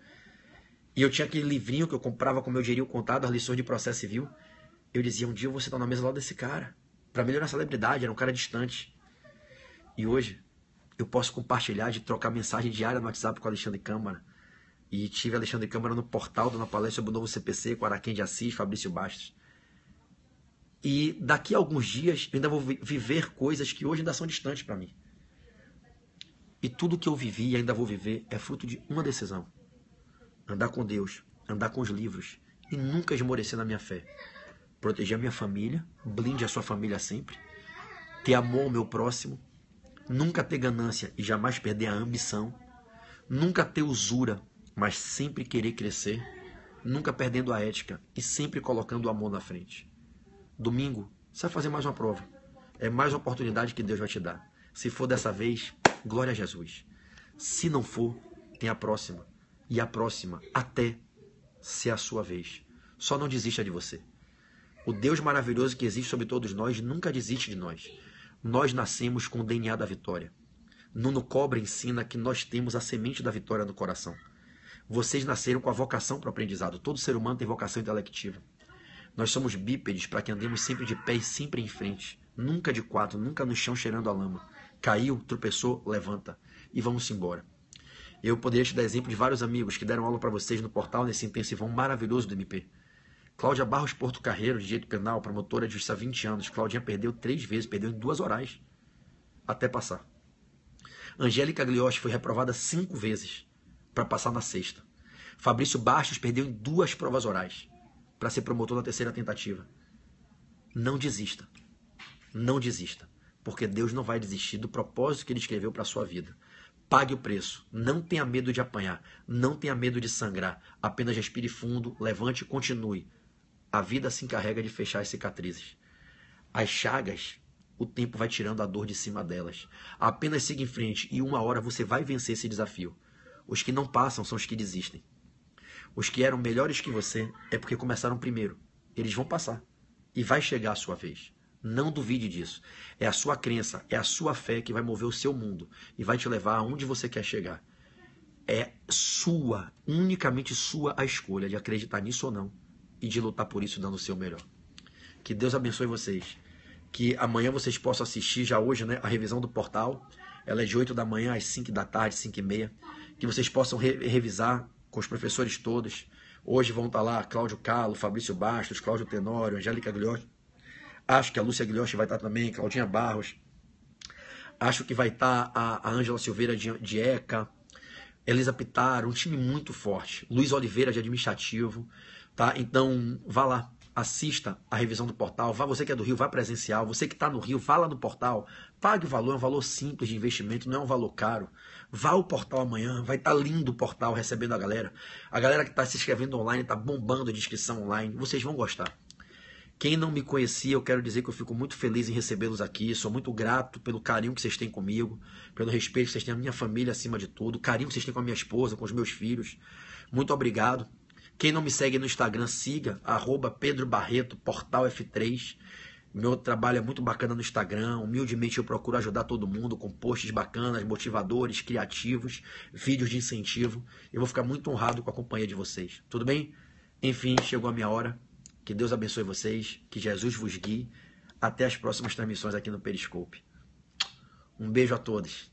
E eu tinha aquele livrinho que eu comprava com meu dinheirinho contado, as lições de processo civil. Eu dizia, um dia eu vou sentar na mesa lá desse cara, para melhorar a celebridade, era um cara distante. E hoje, eu posso compartilhar, de trocar mensagem diária no WhatsApp com o Alexandre Câmara. E tive Alexandre Câmara no portal, dando uma palestra sobre o novo CPC, com Araquém de Assis, Fabrício Bastos. E daqui a alguns dias, eu ainda vou viver coisas que hoje ainda são distantes para mim. E tudo que eu vivi e ainda vou viver é fruto de uma decisão. Andar com Deus, andar com os livros e nunca esmorecer na minha fé. Proteger a minha família, blinde a sua família sempre. Ter amor ao meu próximo. Nunca ter ganância e jamais perder a ambição. Nunca ter usura, mas sempre querer crescer. Nunca perdendo a ética e sempre colocando o amor na frente. Domingo, você vai fazer mais uma prova. É mais uma oportunidade que Deus vai te dar. Se for dessa vez, glória a Jesus. Se não for, tem a próxima. E a próxima, até ser a sua vez. Só não desista de você. O Deus maravilhoso que existe sobre todos nós nunca desiste de nós. Nós nascemos com o DNA da vitória. Nuno Cobra ensina que nós temos a semente da vitória no coração. Vocês nasceram com a vocação para o aprendizado. Todo ser humano tem vocação intelectiva. Nós somos bípedes para que andemos sempre de pé e sempre em frente. Nunca de quatro, nunca no chão cheirando a lama. Caiu, tropeçou, levanta. E vamos embora. Eu poderia te dar exemplo de vários amigos que deram aula para vocês no portal nesse intensivão maravilhoso do MP. Cláudia Barros Porto Carreiro, de direito penal, promotora de justiça há 20 anos. Claudinha perdeu 3 vezes, perdeu em 2 orais. Até passar. Angélica Gliotti foi reprovada 5 vezes para passar na 6ª. Fabrício Bastos perdeu em 2 provas orais para ser promotor na 3ª tentativa. Não desista. Não desista. Porque Deus não vai desistir do propósito que Ele escreveu para a sua vida. Pague o preço. Não tenha medo de apanhar. Não tenha medo de sangrar. Apenas respire fundo, levante e continue. A vida se encarrega de fechar as cicatrizes. As chagas, o tempo vai tirando a dor de cima delas. Apenas siga em frente e uma hora você vai vencer esse desafio. Os que não passam são os que desistem. Os que eram melhores que você é porque começaram primeiro. Eles vão passar. E vai chegar a sua vez. Não duvide disso. É a sua crença, é a sua fé que vai mover o seu mundo e vai te levar aonde você quer chegar. É sua, unicamente sua a escolha de acreditar nisso ou não e de lutar por isso dando o seu melhor. Que Deus abençoe vocês. Que amanhã vocês possam assistir já hoje, né, a revisão do portal. Ela é de 8 da manhã às 5 da tarde, 5h30. Que vocês possam revisar com os professores todos. Hoje vão estar lá Cláudio Calo, Fabrício Bastos, Cláudio Tenório, Angélica Gliotti. Acho que a Lúcia Gliotti vai estar também, Claudinha Barros. Acho que vai estar a Ângela Silveira de ECA, Elisa Pitaro, um time muito forte. Luiz Oliveira de administrativo. Tá? Então, vá lá, assista a revisão do portal. Vá, você que é do Rio, vá presencial. Você que está no Rio, vá lá no portal. Pague o valor, é um valor simples de investimento, não é um valor caro. Vá ao portal amanhã, vai estar lindo o portal recebendo a galera. A galera que está se inscrevendo online, está bombando a inscrição online. Vocês vão gostar. Quem não me conhecia, eu quero dizer que eu fico muito feliz em recebê-los aqui. Sou muito grato pelo carinho que vocês têm comigo, pelo respeito que vocês têm à minha família acima de tudo, o carinho que vocês têm com a minha esposa, com os meus filhos. Muito obrigado. Quem não me segue no Instagram, siga, @Pedro Barreto, Portal F3. Meu trabalho é muito bacana no Instagram. Humildemente eu procuro ajudar todo mundo com posts bacanas, motivadores, criativos, vídeos de incentivo. Eu vou ficar muito honrado com a companhia de vocês. Tudo bem? Enfim, chegou a minha hora. Que Deus abençoe vocês, que Jesus vos guie. Até as próximas transmissões aqui no Periscope. Um beijo a todos.